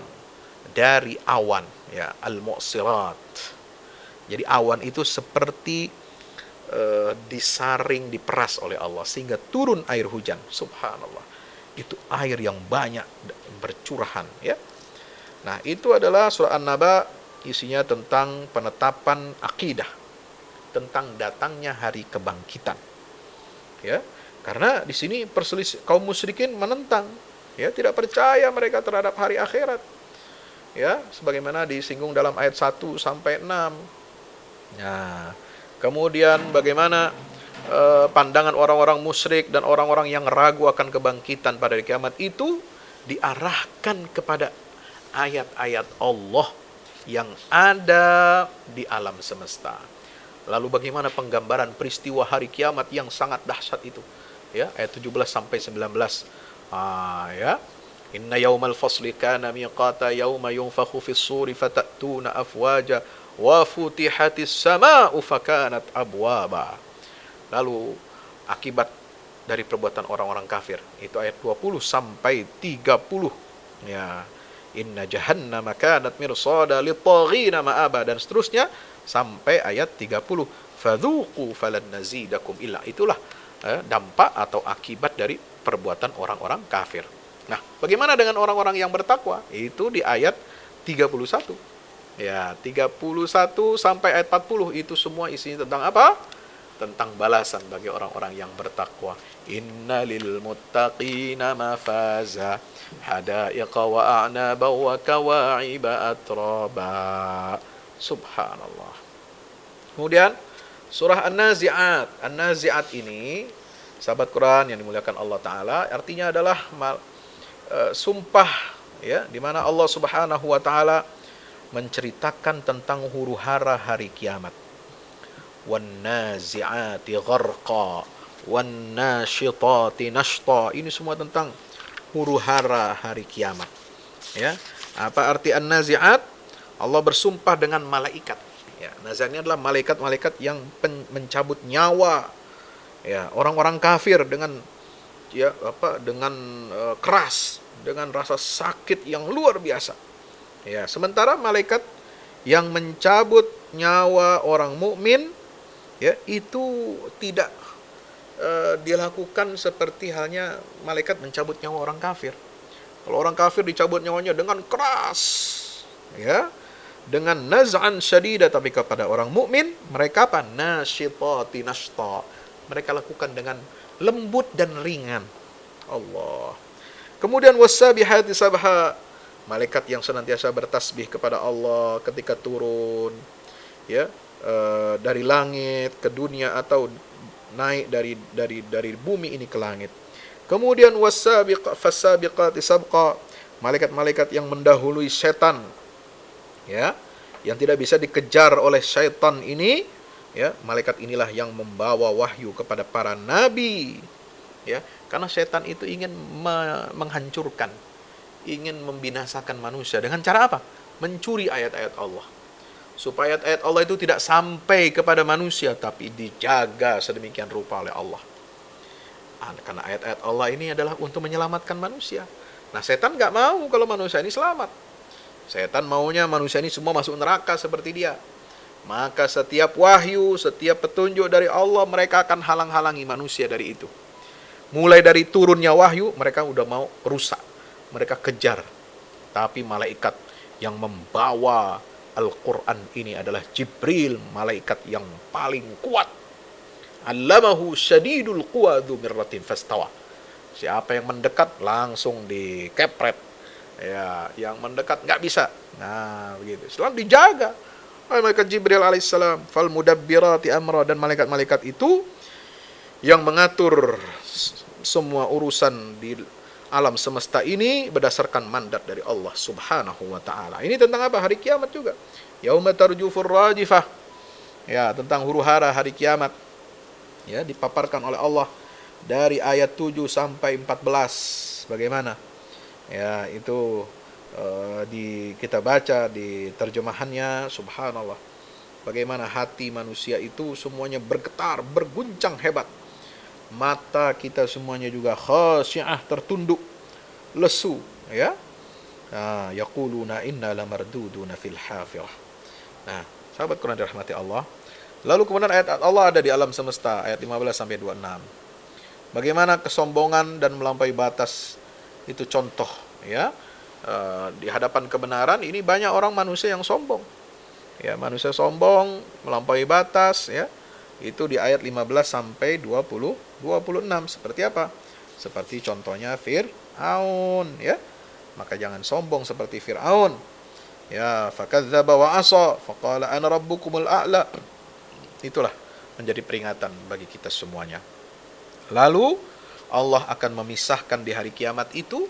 dari awan, ya, Al-Mu'sirat. Jadi awan itu seperti disaring, diperas oleh Allah sehingga turun air hujan. Subhanallah. Itu air yang banyak bercurahan, ya. Nah, itu adalah surah An-Naba, isinya tentang penetapan akidah, tentang datangnya hari kebangkitan. Ya. Karena di sini kaum musyrikin menentang, ya, tidak percaya mereka terhadap hari akhirat. Ya, sebagaimana disinggung dalam ayat 1 sampai 6. Nah, kemudian bagaimana pandangan orang-orang musyrik dan orang-orang yang ragu akan kebangkitan pada hari kiamat itu diarahkan kepada ayat-ayat Allah yang ada di alam semesta. Lalu bagaimana penggambaran peristiwa hari kiamat yang sangat dahsyat itu? Ya, ayat 17 sampai 19. Ya. Inna yaumal fasli kana miqata yauma yunfakhu fis suri fatatuna afwaja wa futihatis samaa'u fakanat abwaba. Lalu akibat dari perbuatan orang-orang kafir, itu ayat 20 sampai 30. Ya. Inna jahannama kanat mirsada lit-taghina ma'aba, dan seterusnya sampai ayat 30. Fadzuqu falan nazidakum illa. Itulah dampak atau akibat dari perbuatan orang-orang kafir. Nah, bagaimana dengan orang-orang yang bertakwa? Itu di ayat 31. Ya, 31 sampai ayat 40 itu semua isinya tentang apa? Tentang balasan bagi orang-orang yang bertakwa. Innalil muttaqina mafaza hadaiqa wa a'naba wa kawa'iba atraba. Subhanallah. Kemudian surah An-Nazi'at. An-Nazi'at ini, sahabat Quran yang dimuliakan Allah Ta'ala, artinya adalah sumpah, ya, di mana Allah Subhanahu wa taala menceritakan tentang huru-hara hari kiamat. Wan nazi'ati gharqa wan nasyitati nashta. Ini semua tentang huru-hara hari kiamat. Ya. Apa arti an-nazi'at? Allah bersumpah dengan malaikat. Ya, nazi'at ini adalah malaikat-malaikat yang mencabut nyawa, ya, orang-orang kafir dengan keras, dengan rasa sakit yang luar biasa. Ya, sementara malaikat yang mencabut nyawa orang mukmin, ya, itu tidak dilakukan seperti halnya malaikat mencabut nyawa orang kafir. Kalau orang kafir dicabut nyawanya dengan keras, ya, dengan naz'an syadida, tapi kepada orang mukmin mereka apa? Nasyitati nashta. Mereka lakukan dengan lembut dan ringan. Allah. Kemudian wasabihati sabha, malaikat yang senantiasa bertasbih kepada Allah ketika turun, ya, dari langit ke dunia atau naik dari bumi ini ke langit. Kemudian fasabiqati sabqa, malaikat-malaikat yang mendahului setan, ya, yang tidak bisa dikejar oleh syaitan ini. Ya, malaikat inilah yang membawa wahyu kepada para nabi, ya, karena setan itu ingin menghancurkan, ingin membinasakan manusia dengan cara apa? Mencuri ayat-ayat Allah. supaya ayat Allah itu tidak sampai kepada manusia, tapi dijaga sedemikian rupa oleh Allah. Karena ayat-ayat Allah ini adalah untuk menyelamatkan manusia. Nah, setan nggak mau kalau manusia ini selamat. Setan maunya manusia ini semua masuk neraka seperti dia. Maka setiap wahyu, setiap petunjuk dari Allah, mereka akan halang-halangi manusia dari itu. Mulai dari turunnya wahyu, mereka udah mau rusak. Mereka kejar. Tapi malaikat yang membawa Al-Quran ini adalah Jibril, malaikat yang paling kuat. Allamahu syadidul quwa dzu mirratin fastawa. Siapa yang mendekat langsung dikepret. Ya, yang mendekat nggak bisa. Nah, begitu. Selalu dijaga oleh malaikat Jibril alaihissalam. Fal mudabbirati amra, dan malaikat-malaikat itu yang mengatur semua urusan di alam semesta ini berdasarkan mandat dari Allah Subhanahu wa taala. Ini tentang apa? Hari kiamat juga. Yauma tarjufur rajifah. Ya, tentang huru-hara hari kiamat. Ya, dipaparkan oleh Allah dari ayat 7 sampai 14. Bagaimana? Ya, itu kita baca di terjemahannya, subhanallah. Bagaimana hati manusia itu semuanya bergetar, berguncang hebat. Mata kita semuanya juga khasyi'ah, tertunduk, lesu, ya. Nah, yaquluna inna lamarduduna fil hafirah. Nah, sahabat Quran dirahmati Allah. Lalu kemudian ayat Allah ada di alam semesta, ayat 15 sampai 26. Bagaimana kesombongan dan melampaui batas itu contoh, ya. Di hadapan kebenaran ini banyak orang manusia yang sombong. Ya, manusia sombong, melampaui batas, ya. Itu di ayat 15 sampai 26. Seperti apa? Seperti contohnya Fir'aun, ya. Maka jangan sombong seperti Fir'aun. Ya, fakadzdzaba wa 'asa, faqala ana rabbukumul a'la. Itulah menjadi peringatan bagi kita semuanya. Lalu Allah akan memisahkan di hari kiamat itu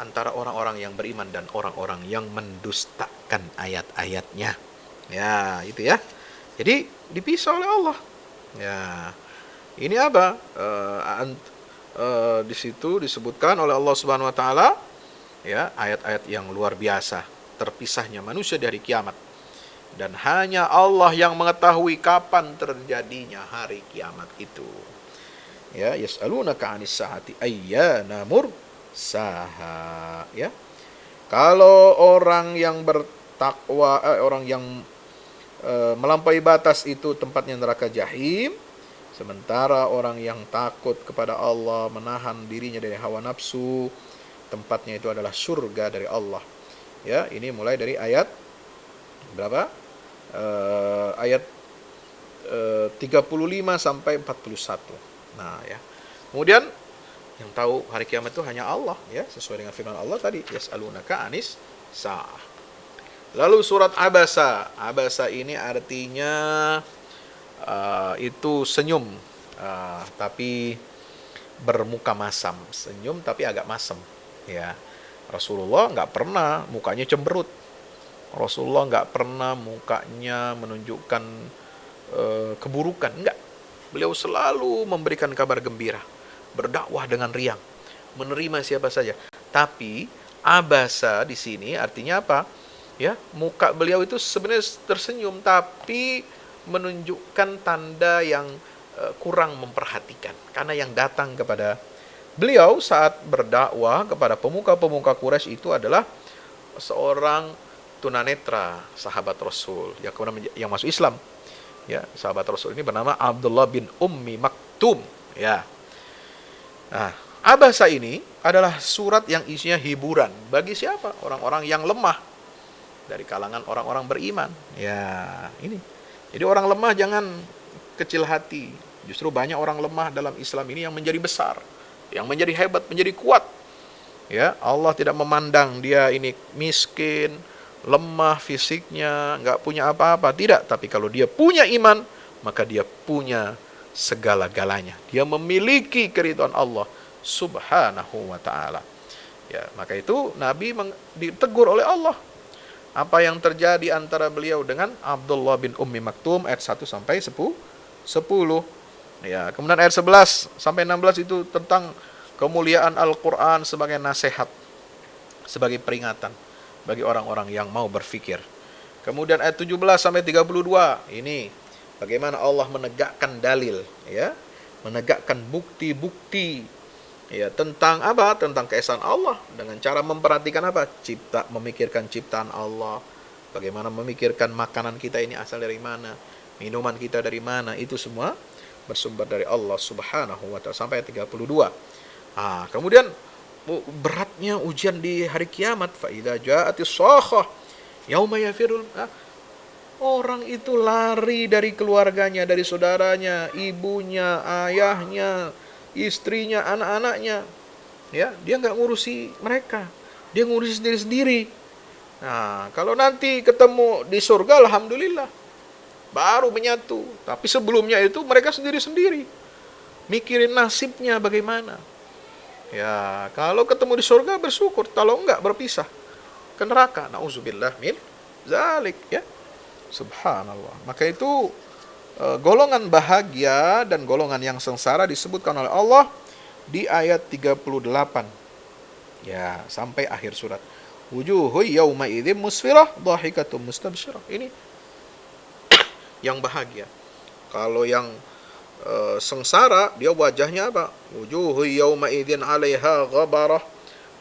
antara orang-orang yang beriman dan orang-orang yang mendustakan ayat-ayatnya. Ya, itu ya. Jadi dipisah oleh Allah. Ya, ini apa? Di situ disebutkan oleh Allah Subhanahu Wa Taala, ya, ayat-ayat yang luar biasa terpisahnya manusia di hari kiamat, dan hanya Allah yang mengetahui kapan terjadinya hari kiamat itu. Ya, yas'alunaka 'anis sa'ati ayyana mursaha. Ya, kalau orang yang bertakwa, orang yang melampaui batas itu tempatnya neraka jahim, sementara orang yang takut kepada Allah, menahan dirinya dari hawa nafsu, tempatnya itu adalah surga dari Allah. Ya, ini mulai dari ayat berapa? Ayat 35 sampai 41. Nah, ya. Kemudian yang tahu hari kiamat itu hanya Allah, ya, sesuai dengan firman Allah tadi, yas'alunaka 'anis sa'ah. Lalu surat Abasa. Abasa ini artinya itu senyum, tapi bermuka masam. Senyum tapi agak masam. Ya, Rasulullah nggak pernah mukanya cemberut. Rasulullah nggak pernah mukanya menunjukkan keburukan. Enggak. Beliau selalu memberikan kabar gembira, berdakwah dengan riang, menerima siapa saja. Tapi Abasa di sini artinya apa? Ya, muka beliau itu sebenarnya tersenyum tapi menunjukkan tanda yang kurang memperhatikan, karena yang datang kepada beliau saat berdakwah kepada pemuka-pemuka Quraisy itu adalah seorang tunanetra sahabat Rasul yang kemudian yang masuk Islam. Ya, sahabat Rasul ini bernama Abdullah bin Ummi Maktum. Ya. Nah, Abasa ini adalah surat yang isinya hiburan bagi siapa? Orang-orang yang lemah dari kalangan orang-orang beriman. Ya, ini. Jadi orang lemah jangan kecil hati. Justru banyak orang lemah dalam Islam ini yang menjadi besar, yang menjadi hebat, menjadi kuat. Ya, Allah tidak memandang dia ini miskin, lemah fisiknya, nggak punya apa-apa, tidak. Tapi kalau dia punya iman, maka dia punya segala-galanya. Dia memiliki keridhaan Allah Subhanahu wa taala. Ya, maka itu Nabi ditegur oleh Allah. Apa yang terjadi antara beliau dengan Abdullah bin Ummi Maktum, ayat 1 sampai 10. Ya, kemudian ayat 11 sampai 16 itu tentang kemuliaan Al-Qur'an sebagai nasihat, sebagai peringatan bagi orang-orang yang mau berfikir. Kemudian ayat 17 sampai 32. Ini bagaimana Allah menegakkan dalil, ya. Menegakkan bukti-bukti, ya, tentang apa? Tentang keesaan Allah dengan cara memperhatikan apa? Memikirkan ciptaan Allah. Bagaimana memikirkan makanan kita ini asal dari mana, minuman kita dari mana, itu semua bersumber dari Allah Subhanahu wa ta'ala, sampai 32. Kemudian beratnya ujian di hari kiamat, fa idza ja'atis shakhah yauma yafirul. Orang itu lari dari keluarganya, dari saudaranya, ibunya, ayahnya, istrinya, anak-anaknya. Ya, dia nggak ngurusi mereka, dia ngurusi sendiri-sendiri. Nah, kalau nanti ketemu di surga, alhamdulillah, baru menyatu. Tapi sebelumnya itu mereka sendiri-sendiri, mikirin nasibnya bagaimana. Ya, kalau ketemu di surga bersyukur, kalau enggak berpisah ke neraka. Nauzubillah min zalik, ya. Subhanallah. Maka itu golongan bahagia dan golongan yang sengsara disebutkan oleh Allah di ayat 38. Ya, sampai akhir surat. Wujuhu yawma idzin musfirah dhahikatum mustabsyirah. Ini yang bahagia. Kalau yang sengsara, dia wajahnya apa? Wujuhu yawma idzin 'alaiha ghabarah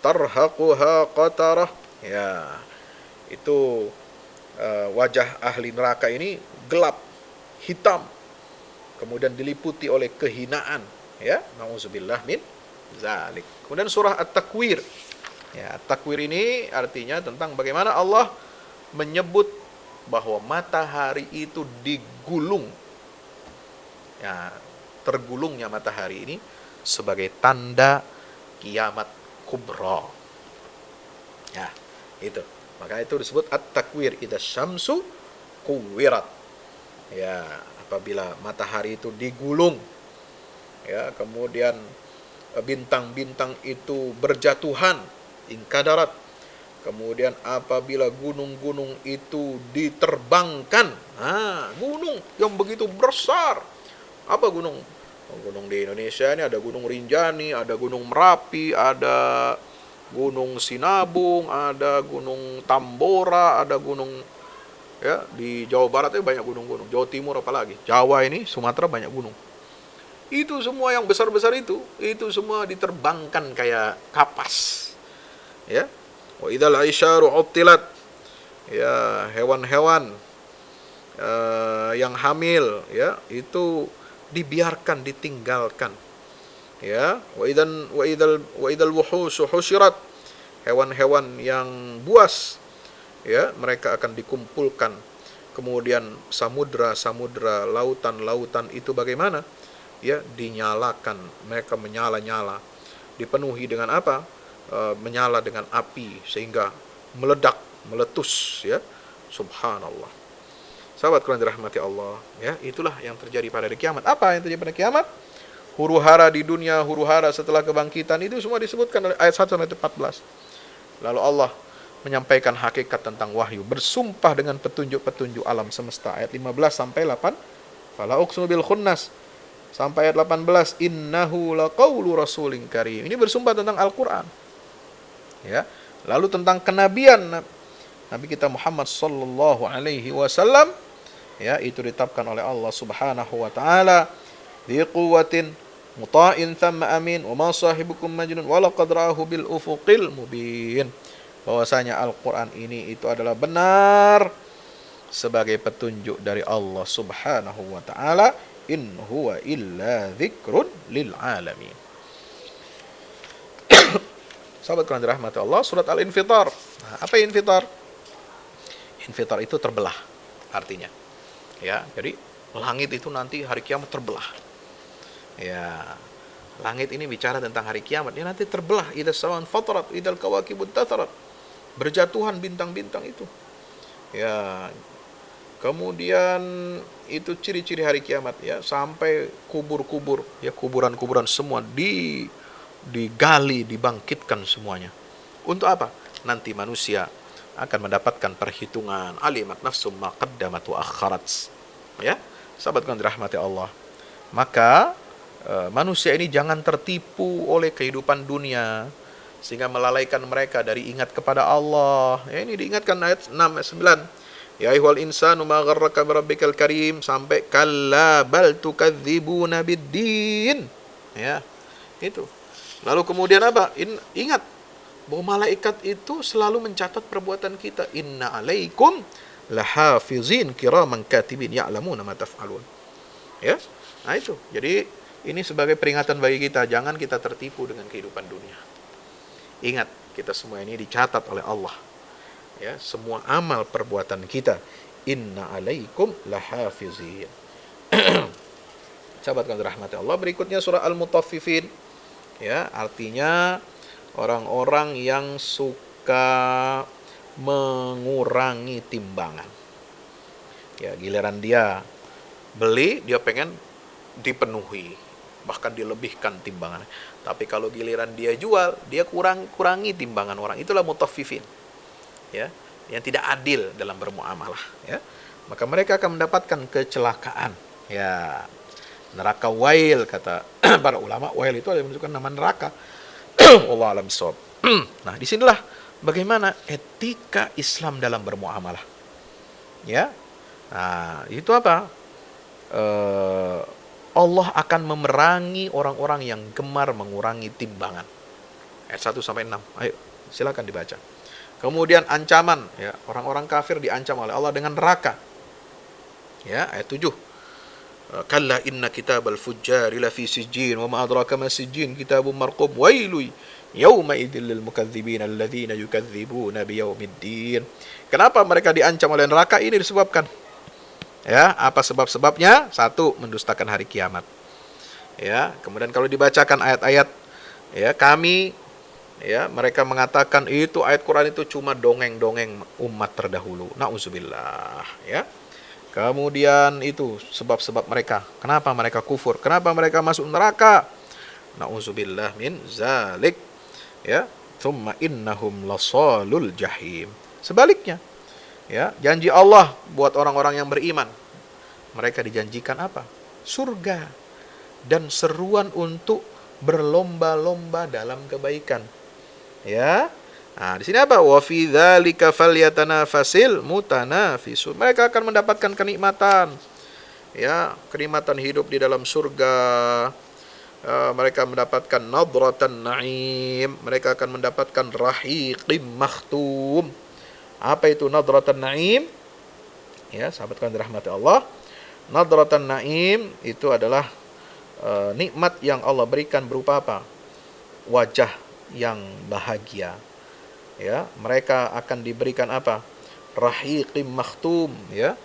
tarhaquha qatarah. Ya, itu wajah ahli neraka ini gelap, hitam, kemudian diliputi oleh kehinaan, ya. Nauzubillah min zalik. Kemudian surah At-Takwir. Ya, At-Takwir ini artinya tentang bagaimana Allah menyebut bahwa matahari itu digulung. Ya, tergulungnya matahari ini sebagai tanda kiamat kubra. Ya, itu. Maka itu disebut At-Takwir, idza syamsu kuwirat. Ya, apabila matahari itu digulung. Ya, kemudian bintang-bintang itu berjatuhan, inkadarat. Kemudian apabila gunung-gunung itu diterbangkan. Gunung yang begitu besar. Apa gunung? Gunung di Indonesia ini ada Gunung Rinjani, ada Gunung Merapi, ada Gunung Sinabung, ada Gunung Tambora, ada gunung, ya, di Jawa Barat itu banyak gunung-gunung. Jawa Timur apalagi. Jawa ini, Sumatera banyak gunung. Itu semua yang besar-besar itu semua diterbangkan kayak kapas. Ya. Wa idzal isyaru uttilat. Ya, hewan-hewan yang hamil, ya, itu dibiarkan, ditinggalkan. Ya, wa idzal wuhushu husyirat. Hewan-hewan yang buas, ya, mereka akan dikumpulkan. Kemudian samudra-samudra, lautan-lautan itu bagaimana? Ya, dinyalakan, mereka menyala-nyala. Dipenuhi dengan apa? Menyala dengan api sehingga meledak, meletus, ya. Subhanallah. Sahabat Quran dirahmati Allah, ya, itulah yang terjadi pada hari kiamat. Apa yang terjadi pada kiamat? Huru-hara di dunia, huru-hara setelah kebangkitan, itu semua disebutkan dari ayat 1 sampai 14. Lalu Allah menyampaikan hakikat tentang wahyu, bersumpah dengan petunjuk-petunjuk alam semesta, ayat 15 sampai 8. Fala uqsimu bil khunnas, sampai ayat 18, innahu laqaulu rasulin karim. Ini bersumpah tentang Al-Qur'an. Ya. Lalu tentang kenabian Nabi kita Muhammad sallallahu alaihi wasallam, ya, itu ditetapkan oleh Allah Subhanahu wa taala, di quwwatin muta'in thamma amin wa ma sahibukum majnun wa laqad ra'ahu bil ufuqil mubin. Bahwasanya Al-Qur'an ini itu adalah benar sebagai petunjuk dari Allah Subhanahu wa taala, in huwa illa dzikrun lil alamin. Sahabat Quran dirahmati Allah, surat Al-Infitar. Apa Infitar? Infitar itu terbelah artinya. Ya, jadi langit itu nanti hari kiamat terbelah. Ya, langit ini bicara tentang hari kiamat. Dia nanti terbelah. Idza sawan fatarat, idzal kawakibut tatarat. Berjatuhan bintang-bintang itu. Ya. Kemudian itu ciri-ciri hari kiamat, ya, sampai kubur-kubur, ya, kuburan-kuburan semua digali, dibangkitkan semuanya. Untuk apa? Nanti manusia akan mendapatkan perhitungan. Alimat nafsum ma qaddamat wa akharat. Ya, sahabat yang dirahmati Allah. Maka manusia ini jangan tertipu oleh kehidupan dunia sehingga melalaikan mereka dari ingat kepada Allah. Ya, ini diingatkan ayat 6 ayat 9. Ya ayyuhal insanu ma gharraka birabbikal karim sampai kalla bal tukadzibuna biddin. Ya, itu. Lalu kemudian apa? Ingat bahwa malaikat itu selalu mencatat perbuatan kita. Inna alaikum lahafizin kiraman katibin ya'lamuna ma taf'alun. Ya. Nah itu. Jadi ini sebagai peringatan bagi kita, jangan kita tertipu dengan kehidupan dunia. Ingat, kita semua ini dicatat oleh Allah. Ya, semua amal perbuatan kita. Inna alaikum lahafizin. Sahabat kami rahmati Allah, berikutnya surah Al-Mutaffifin. Ya, artinya orang-orang yang suka mengurangi timbangan. Ya, giliran dia beli, dia pengen dipenuhi, bahkan dilebihkan timbangannya. Tapi kalau giliran dia jual, dia kurangi timbangan orang. Itulah mutaffifin. Ya, yang tidak adil dalam bermuamalah, ya. Maka mereka akan mendapatkan kecelakaan. Ya, neraka wail kata para ulama. Wail itu ada menunjukkan nama neraka. Allah alam sob. Nah, disinilah bagaimana etika Islam dalam bermuamalah. Ya, nah itu apa? Allah akan memerangi orang-orang yang gemar mengurangi timbangan. Ayat 1 sampai 6. Ayo, silakan dibaca. Kemudian ancaman, ya, orang-orang kafir diancam oleh Allah dengan neraka. Ya, ayat 7. Kalla inna kitabal fujjari lafi sijjin wa ma adraka ma sijjin kitabun marqum wailu yauma idzil lil mukadzibin alladzina yukadzibuna biyaumiddin. Kenapa mereka diancam oleh neraka? Ini disebabkan, ya, apa sebab-sebabnya? 1, mendustakan hari kiamat. Ya, kemudian kalau dibacakan ayat-ayat, ya, ya, mereka mengatakan itu ayat Quran itu cuma dongeng-dongeng umat terdahulu. Nauzubillah, ya. Kemudian itu sebab-sebab mereka. Kenapa mereka kufur? Kenapa mereka masuk neraka? Nauzubillah min zalik. Ya, thumma innahum lasalul jahim. Sebaliknya, ya, janji Allah buat orang-orang yang beriman. Mereka dijanjikan apa? Surga dan seruan untuk berlomba-lomba dalam kebaikan. Ya. Nah, di sini apa? Wa fi dzalika falyatanafasil mutanafisun. Mereka akan mendapatkan kenikmatan. Ya, kenikmatan hidup di dalam surga. Mereka mendapatkan nadratan na'im. Mereka akan mendapatkan rahiqim makhtum. Apa itu nadratan na'im? Ya, sahabat kalian dirahmati Allah. Nadratan na'im itu adalah nikmat yang Allah berikan berupa apa? Wajah yang bahagia. Ya, mereka akan diberikan apa? Rahiqim makhtum, ya.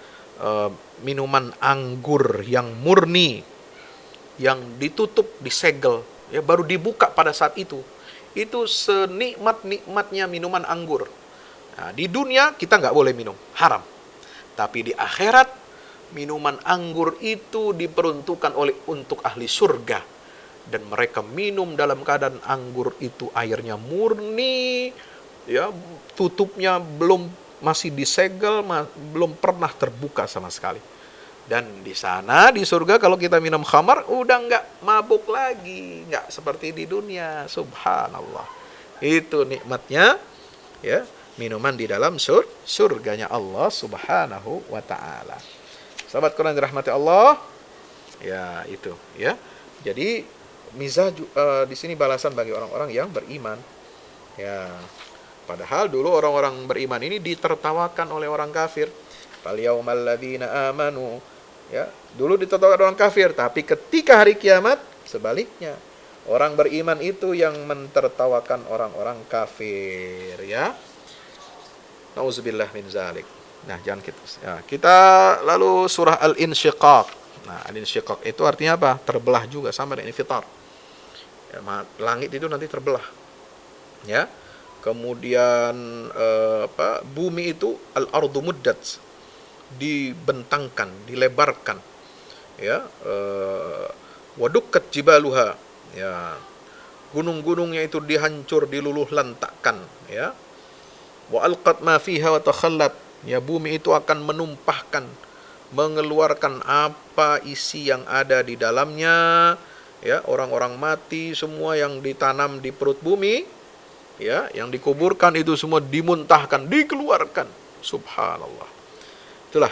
Minuman anggur yang murni, yang ditutup, disegel, ya, baru dibuka pada saat itu. Itu senikmat-nikmatnya minuman anggur. Nah, di dunia kita nggak boleh minum, haram. Tapi di akhirat minuman anggur itu diperuntukkan untuk ahli surga. Dan mereka minum dalam keadaan anggur itu airnya murni, ya, tutupnya masih disegel, belum pernah terbuka sama sekali. Dan di sana di surga kalau kita minum khamar udah nggak mabuk lagi, nggak seperti di dunia. Subhanallah. Itu nikmatnya, ya, minuman di dalam surganya Allah Subhanahu wa taala. Sahabat Quran dirahmati Allah. Ya, itu, ya. Jadi mizah di sini balasan bagi orang-orang yang beriman. Ya. Padahal dulu orang-orang beriman ini ditertawakan oleh orang kafir. Fal yaumal ladzina amanu. Ya, dulu ditertawakan orang kafir, tapi ketika hari kiamat sebaliknya. Orang beriman itu yang mentertawakan orang-orang kafir, ya. Nauzubillah min zalik. Nah, jangan kita lalu surah Al-Insyiqaq. Nah, Al-Insyiqaq itu artinya apa? Terbelah juga, sama dengan infitar. Ya, langit itu nanti terbelah. Ya. Kemudian bumi itu al-ardu muddat, dibentangkan, dilebarkan. Ya, wadukkat jibaluha. Ya. Gunung-gunungnya itu dihancur, diluluh lantakkan, ya. Wa alqat ma fiha wa takhallat. Ya, bumi itu akan menumpahkan, mengeluarkan apa isi yang ada di dalamnya, ya, orang-orang mati semua yang ditanam di perut bumi, ya, yang dikuburkan itu semua dimuntahkan, dikeluarkan. Subhanallah. Itulah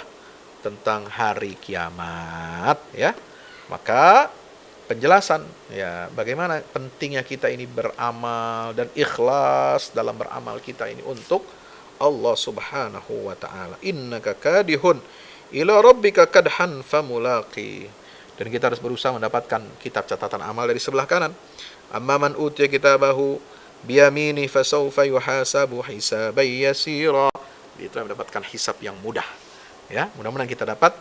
tentang hari kiamat, ya. Maka penjelasan ya bagaimana pentingnya kita ini beramal dan ikhlas dalam beramal kita ini untuk Allah Subhanahu wa taala. Innaka kadihun ila rabbika kadhan famulaqi. Dan kita harus berusaha mendapatkan kitab catatan amal dari sebelah kanan. Amma man utiya kitabahu biyamini fasawfa yuhasabu hisaban yasira. Itu mendapatkan hisab yang mudah. Ya, mudah-mudahan kita dapat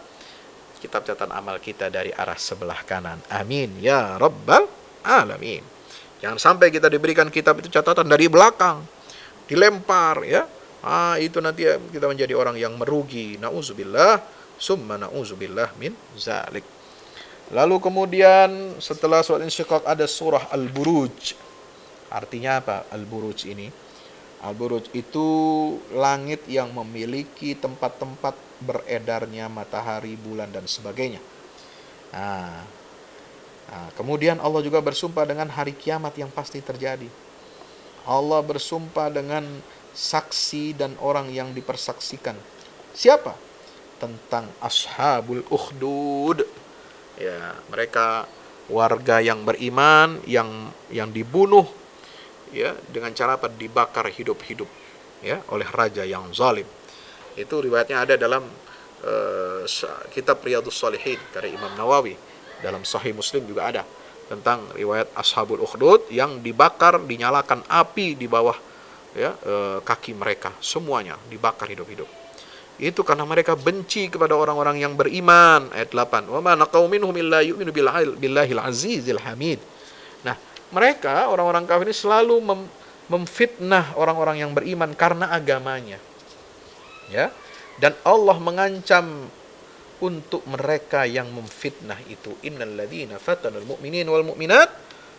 kitab catatan amal kita dari arah sebelah kanan. Amin ya rabbal alamin. Jangan sampai kita diberikan kitab itu catatan dari belakang, dilempar, ya. Itu nanti kita menjadi orang yang merugi. Nauzubillah, summa nauzubillah min zalik. Lalu kemudian setelah surat Insyiqaq ada surah Al-Buruj. Artinya apa Al-Buruj ini? Al-Buruj itu langit yang memiliki tempat-tempat beredarnya matahari, bulan, dan sebagainya. Kemudian Allah juga bersumpah dengan hari kiamat yang pasti terjadi. Allah bersumpah dengan saksi dan orang yang dipersaksikan. Siapa? Tentang ashabul ukhdud. Ya, mereka warga yang beriman yang dibunuh, ya, dengan cara apa? Dibakar hidup-hidup, ya, oleh raja yang zalim. Itu riwayatnya ada dalam kitab Riyadhus Shalihin karya Imam Nawawi. Dalam Sahih Muslim juga ada tentang riwayat ashabul ukhdud yang dibakar, dinyalakan api di bawah, ya, kaki mereka, semuanya dibakar hidup-hidup. Itu karena mereka benci kepada orang-orang yang beriman. Ayat 8. Wa ma naqaw minhum illa yu'minu billahil azizil hamid. Nah, mereka orang-orang kafir ini selalu memfitnah orang-orang yang beriman karena agamanya. Ya. Dan Allah mengancam untuk mereka yang memfitnah itu. Innal ladzina fatanul mu'minin wal mu'minat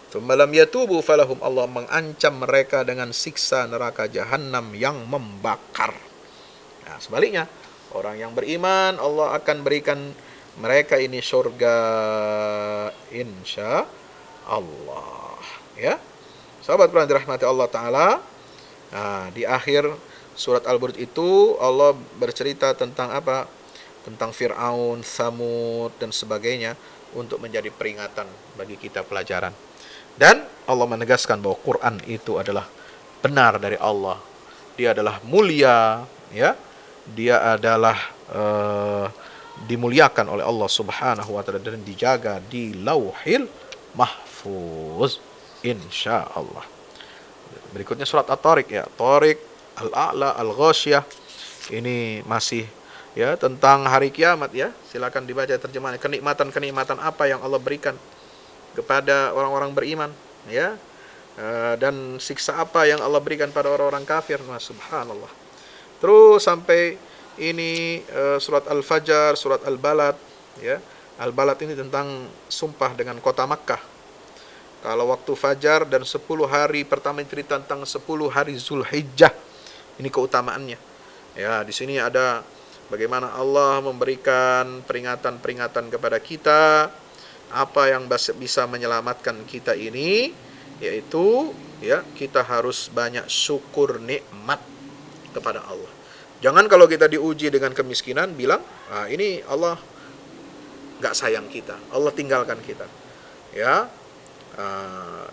tsumma lam yatubu falahum. Allah mengancam mereka dengan siksa neraka jahanam yang membakar. Nah, sebaliknya, orang yang beriman Allah akan berikan mereka ini surga insya Allah. Ya, sahabat Quran dirahmati Allah Ta'ala. Di akhir surat Al-Buruj itu Allah bercerita tentang apa? Tentang Fir'aun, Tsamud, dan sebagainya untuk menjadi peringatan bagi kita pelajaran. Dan Allah menegaskan bahwa Quran itu adalah benar dari Allah. Dia adalah mulia, ya. Dia adalah dimuliakan oleh Allah Subhanahu wa taala dan dijaga di Lauhil Mahfuz insyaallah. Berikutnya surat At-Tariq, ya. Tariq, Al-A'la, Al-Ghasyiyah. Ini masih, ya, tentang hari kiamat, ya. Silakan dibaca terjemahannya. Kenikmatan-kenikmatan apa yang Allah berikan kepada orang-orang beriman, ya. Dan siksa apa yang Allah berikan pada orang-orang kafir. Nah, subhanallah. Terus sampai ini surat Al-Fajr, surat Al-Balad, ya. Al-Balad ini tentang sumpah dengan kota Makkah. Kalau waktu fajar dan 10 hari pertama cerita tentang 10 hari Zulhijjah. Ini keutamaannya. Ya, di sini ada bagaimana Allah memberikan peringatan-peringatan kepada kita, apa yang bisa menyelamatkan kita ini, yaitu, ya, kita harus banyak syukur nikmat kepada Allah. Jangan kalau kita diuji dengan kemiskinan bilang, ini Allah nggak sayang kita, Allah tinggalkan kita, ya.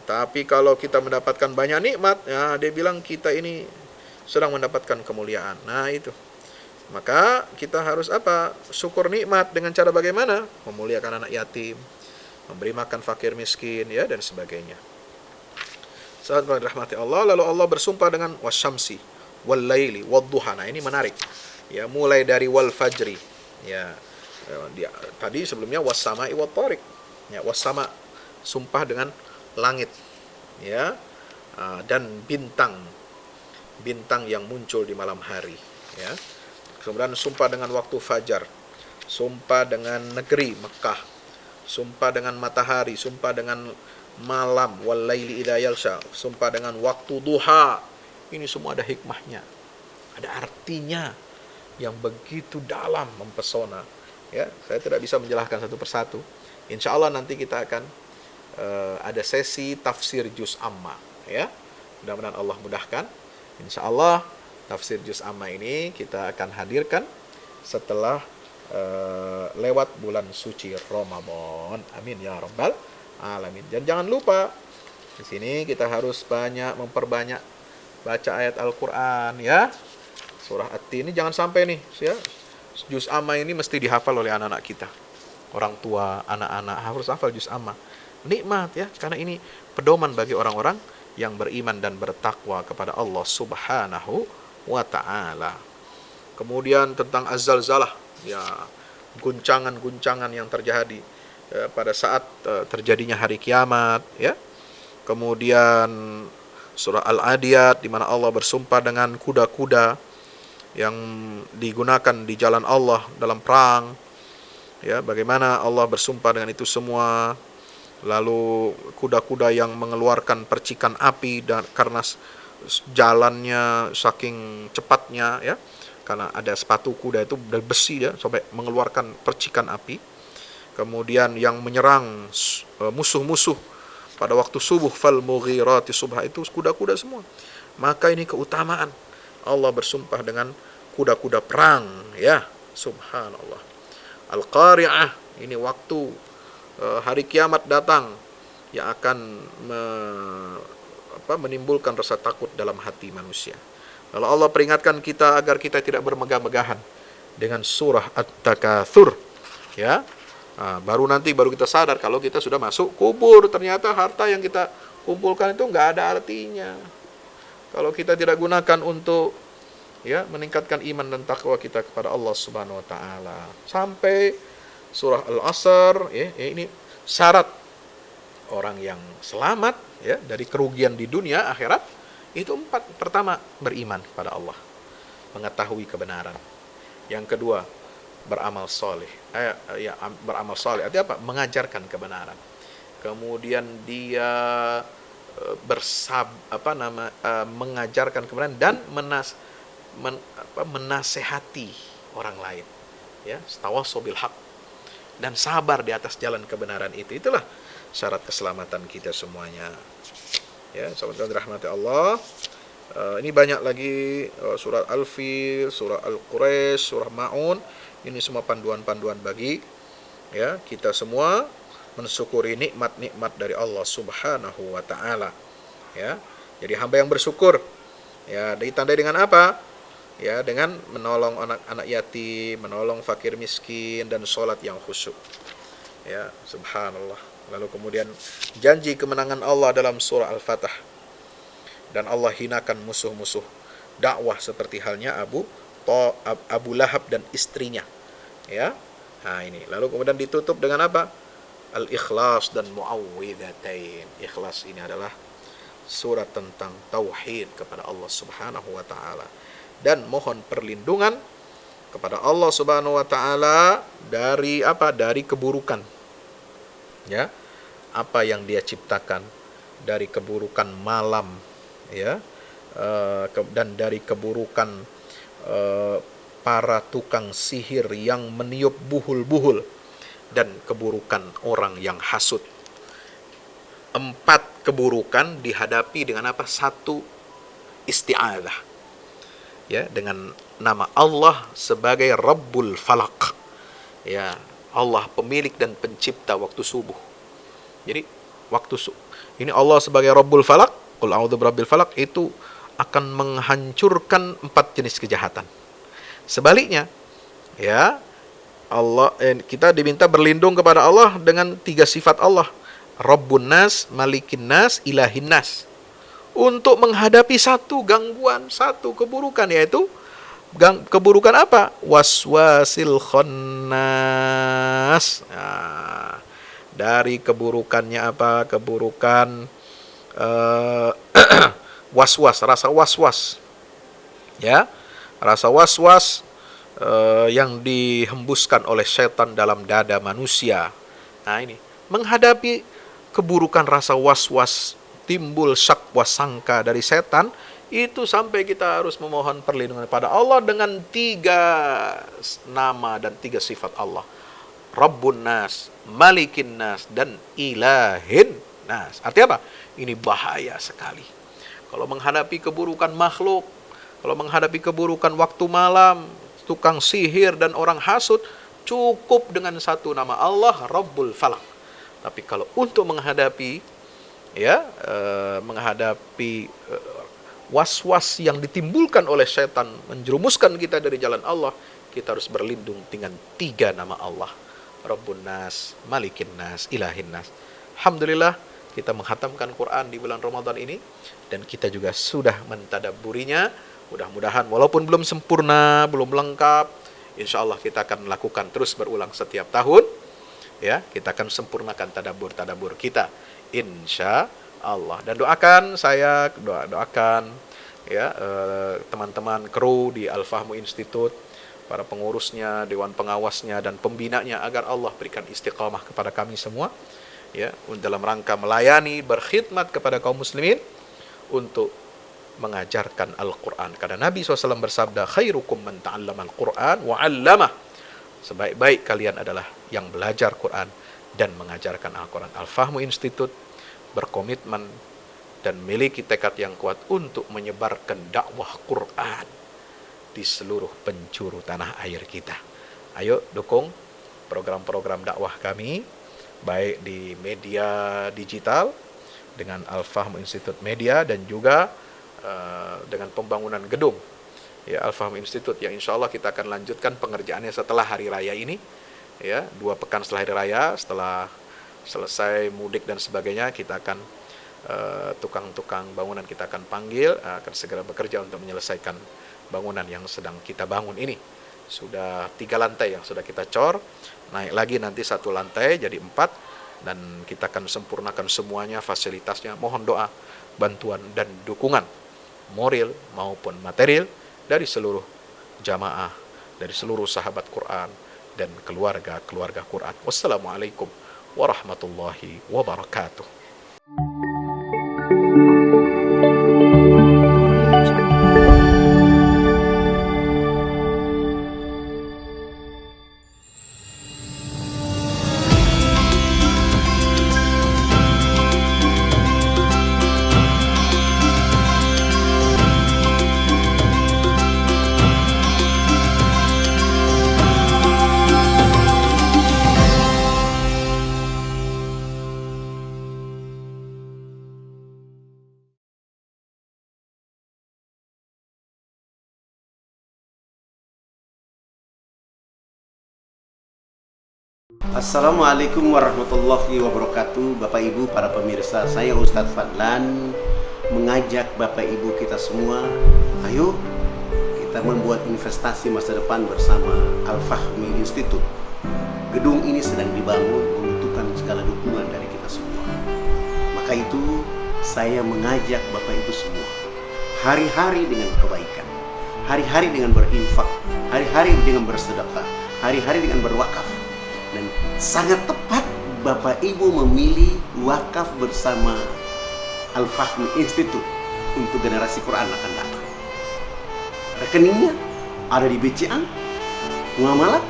Tapi kalau kita mendapatkan banyak nikmat, ya, dia bilang kita ini sedang mendapatkan kemuliaan. Nah, itu. Maka kita harus apa? Syukur nikmat dengan cara bagaimana? Memuliakan anak yatim, memberi makan fakir miskin, ya, dan sebagainya. Sahabat rahmati Allah, lalu Allah bersumpah dengan wasyamsi wal laili wadduha. Nah, ini menarik. Ya, mulai dari wal fajri. Ya. Tadi sebelumnya wassama'i wat tariq. Ya, wassama, sumpah dengan langit, ya, dan bintang yang muncul di malam hari, ya. Kemudian sumpah dengan waktu fajar, sumpah dengan negeri Mekah, sumpah dengan matahari, sumpah dengan malam, wal laili idza yalsha, sumpah dengan waktu duha. Ini semua ada hikmahnya, ada artinya yang begitu dalam, mempesona. Ya, saya tidak bisa menjelaskan satu persatu. Insya Allah nanti kita akan ada sesi tafsir juz amma, ya. Mudah-mudahan Allah mudahkan. Insya Allah tafsir juz amma ini kita akan hadirkan setelah lewat bulan suci Ramadan. Amin ya rabbal alamin. Dan jangan lupa di sini kita harus memperbanyak baca ayat Al-Qur'an ya. Surah At-Tin ini jangan sampai nih ya. Juz amma ini mesti dihafal oleh anak-anak kita. Orang tua, anak-anak harus hafal juz amma. Nikmat ya, karena ini pedoman bagi orang-orang yang beriman dan bertakwa kepada Allah Subhanahu wa taala. Kemudian tentang az-zalzalah, ya, guncangan-guncangan yang terjadi pada saat terjadinya hari kiamat, ya. Kemudian surah Al-Adiyat di mana Allah bersumpah dengan kuda-kuda yang digunakan di jalan Allah dalam perang. Ya, bagaimana Allah bersumpah dengan itu semua. Lalu kuda-kuda yang mengeluarkan percikan api dan karena jalannya saking cepatnya, ya. Karena ada sepatu kuda itu dari besi ya, sampai mengeluarkan percikan api. Kemudian yang menyerang musuh-musuh pada waktu subuh, fal mughirati subha, itu kuda-kuda semua. Maka ini keutamaan Allah bersumpah dengan kuda-kuda perang, ya, subhanallah. Al-Qari'ah, ini waktu hari kiamat datang yang akan menimbulkan rasa takut dalam hati manusia. Lalu Allah peringatkan kita agar kita tidak bermegah-megahan dengan surah At-Takatsur, ya. Baru kita sadar kalau kita sudah masuk kubur, ternyata harta yang kita kumpulkan itu nggak ada artinya kalau kita tidak gunakan untuk, ya, meningkatkan iman dan takwa kita kepada Allah Subhanahu wa taala. Sampai surah Al-Asr, ya, ini syarat orang yang selamat, ya, dari kerugian di dunia akhirat itu 4. Pertama, beriman kepada Allah, mengetahui kebenaran. Yang kedua, beramal soleh. Beramal soleh artinya apa? Mengajarkan kebenaran. Kemudian dia mengajarkan kebenaran dan menasehati orang lain, ya, tawassaw bil haq, dan sabar di atas jalan kebenaran itu. Itulah syarat keselamatan kita semuanya, ya, sahabat rahmati Allah. Ini banyak lagi, surat Al-Fil, surah Al-Quraisy, surah Ma'un. Ini semua panduan-panduan bagi, ya, kita semua mensyukuri nikmat-nikmat dari Allah Subhanahu wa taala, ya. Jadi hamba yang bersyukur, ya, ditandai dengan apa? Ya, dengan menolong anak-anak yatim, menolong fakir miskin, dan sholat yang khusyuk, ya, subhanallah. Lalu kemudian janji kemenangan Allah dalam surah Al-Fatah, dan Allah hinakan musuh-musuh dakwah seperti halnya Abu Lahab dan istrinya, ya. Nah, ini lalu kemudian ditutup dengan apa? Al-Ikhlas dan Mu'awwidhatain. Ikhlas ini adalah surat tentang tauhid kepada Allah Subhanahu wa taala, dan mohon perlindungan kepada Allah Subhanahu wa taala dari apa? Dari keburukan, ya, apa yang Dia ciptakan, dari keburukan malam, ya, dan dari keburukan para tukang sihir yang meniup buhul-buhul, dan keburukan orang yang hasud. 4 keburukan dihadapi dengan apa? 1 isti'adzah, ya, dengan nama Allah sebagai Rabbul Falaq, ya, Allah pemilik dan pencipta waktu subuh. Jadi ini Allah sebagai Rabbul Falaq, qul a'udzu birabbil falaq, itu akan menghancurkan 4 jenis kejahatan. Sebaliknya, ya, kita diminta berlindung kepada Allah dengan 3 sifat Allah, Rabbun Nas, Malikin Nas, Ilahin Nas, untuk menghadapi 1 gangguan, 1 keburukan, yaitu keburukan apa? Waswasil khannas. Nah, dari keburukannya apa? Keburukan waswas, rasa waswas, ya, rasa waswas yang dihembuskan oleh setan dalam dada manusia. Nah, ini menghadapi keburukan rasa waswas, timbul syakwa sangka dari setan, itu sampai kita harus memohon perlindungan kepada Allah dengan 3 nama dan 3 sifat Allah, Rabbun Nas, Malikin Nas, dan Ilahin Nas. Artinya apa? Ini bahaya sekali kalau menghadapi keburukan makhluk, kalau menghadapi keburukan waktu malam. tukang sihir dan orang hasud, cukup dengan satu nama Allah, Rabbul Falaq. Tapi kalau untuk menghadapi was-was yang ditimbulkan oleh setan menjerumuskan kita dari jalan Allah, kita harus berlindung dengan 3 nama Allah, Rabbun Nas, Malikin Nas, Ilahin Nas. Alhamdulillah kita menghatamkan Quran di bulan Ramadan ini, dan kita juga sudah mentadabburinya. Mudah-mudahan walaupun belum sempurna, belum lengkap, insya Allah kita akan lakukan terus berulang setiap tahun. Ya, kita akan sempurnakan tadabbur kita, insya Allah. Dan doakan teman-teman kru di Al-Fahmu Institute, para pengurusnya, dewan pengawasnya, dan pembinanya, agar Allah berikan istiqamah kepada kami semua, ya, dalam rangka melayani, berkhidmat kepada kaum muslimin untuk mengajarkan Al-Quran. Karena Nabi SAW bersabda, khairukum man ta'allama Al-Quran wa 'allamah. Sebaik-baik kalian adalah yang belajar Quran dan mengajarkan Al-Quran. Al-Fahmu Institute berkomitmen dan memiliki tekad yang kuat untuk menyebarkan dakwah Quran di seluruh penjuru tanah air kita. Ayo dukung program-program dakwah kami, baik di media digital dengan Al-Fahmu Institute Media, dan juga dengan pembangunan gedung, ya, Al-Fahmu Institute, yang insya Allah kita akan lanjutkan pengerjaannya setelah hari raya ini, ya, 2 pekan setelah hari raya, setelah selesai mudik dan sebagainya, kita akan tukang-tukang bangunan kita akan panggil, akan segera bekerja untuk menyelesaikan bangunan yang sedang kita bangun ini. Sudah 3 lantai yang sudah kita cor, naik lagi nanti 1 lantai jadi 4, dan kita akan sempurnakan semuanya, fasilitasnya. Mohon doa, bantuan dan dukungan moral maupun material dari seluruh jamaah, dari seluruh sahabat Quran dan keluarga Quran. Wassalamualaikum warahmatullahi wabarakatuh. Assalamualaikum warahmatullahi wabarakatuh. Bapak Ibu, para pemirsa, saya Ustadz Fadlan mengajak Bapak Ibu kita semua, ayo kita membuat investasi masa depan bersama Al-Fahmi Institute. Gedung ini sedang dibangun, membutuhkan segala dukungan dari kita semua. Maka itu saya mengajak Bapak Ibu semua, hari-hari dengan kebaikan, hari-hari dengan berinfak, hari-hari dengan bersedekah, hari-hari dengan berwakaf. Dan sangat tepat Bapak Ibu memilih wakaf bersama Al-Fahmi Institute untuk generasi Quran akan datang. Rekeningnya ada di BCA, Muamalat,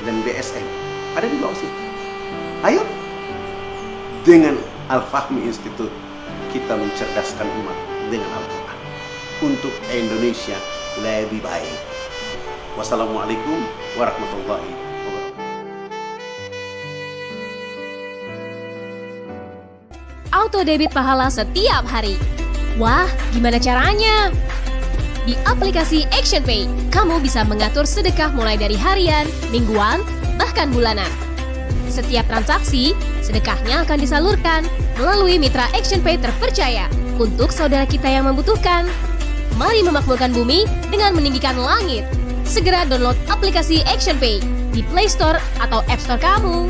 dan BSM. Ada di bawah sini. Ayo, dengan Al-Fahmi Institute kita mencerdaskan umat dengan Al-Quran untuk Indonesia lebih baik. Wassalamualaikum warahmatullahi wabarakatuh. Auto debit pahala setiap hari. Wah, gimana caranya? Di aplikasi ActionPay, kamu bisa mengatur sedekah mulai dari harian, mingguan, bahkan bulanan. Setiap transaksi, sedekahnya akan disalurkan melalui mitra ActionPay terpercaya untuk saudara kita yang membutuhkan. Mari memakmurkan bumi dengan meninggikan langit. Segera download aplikasi ActionPay di Play Store atau App Store kamu.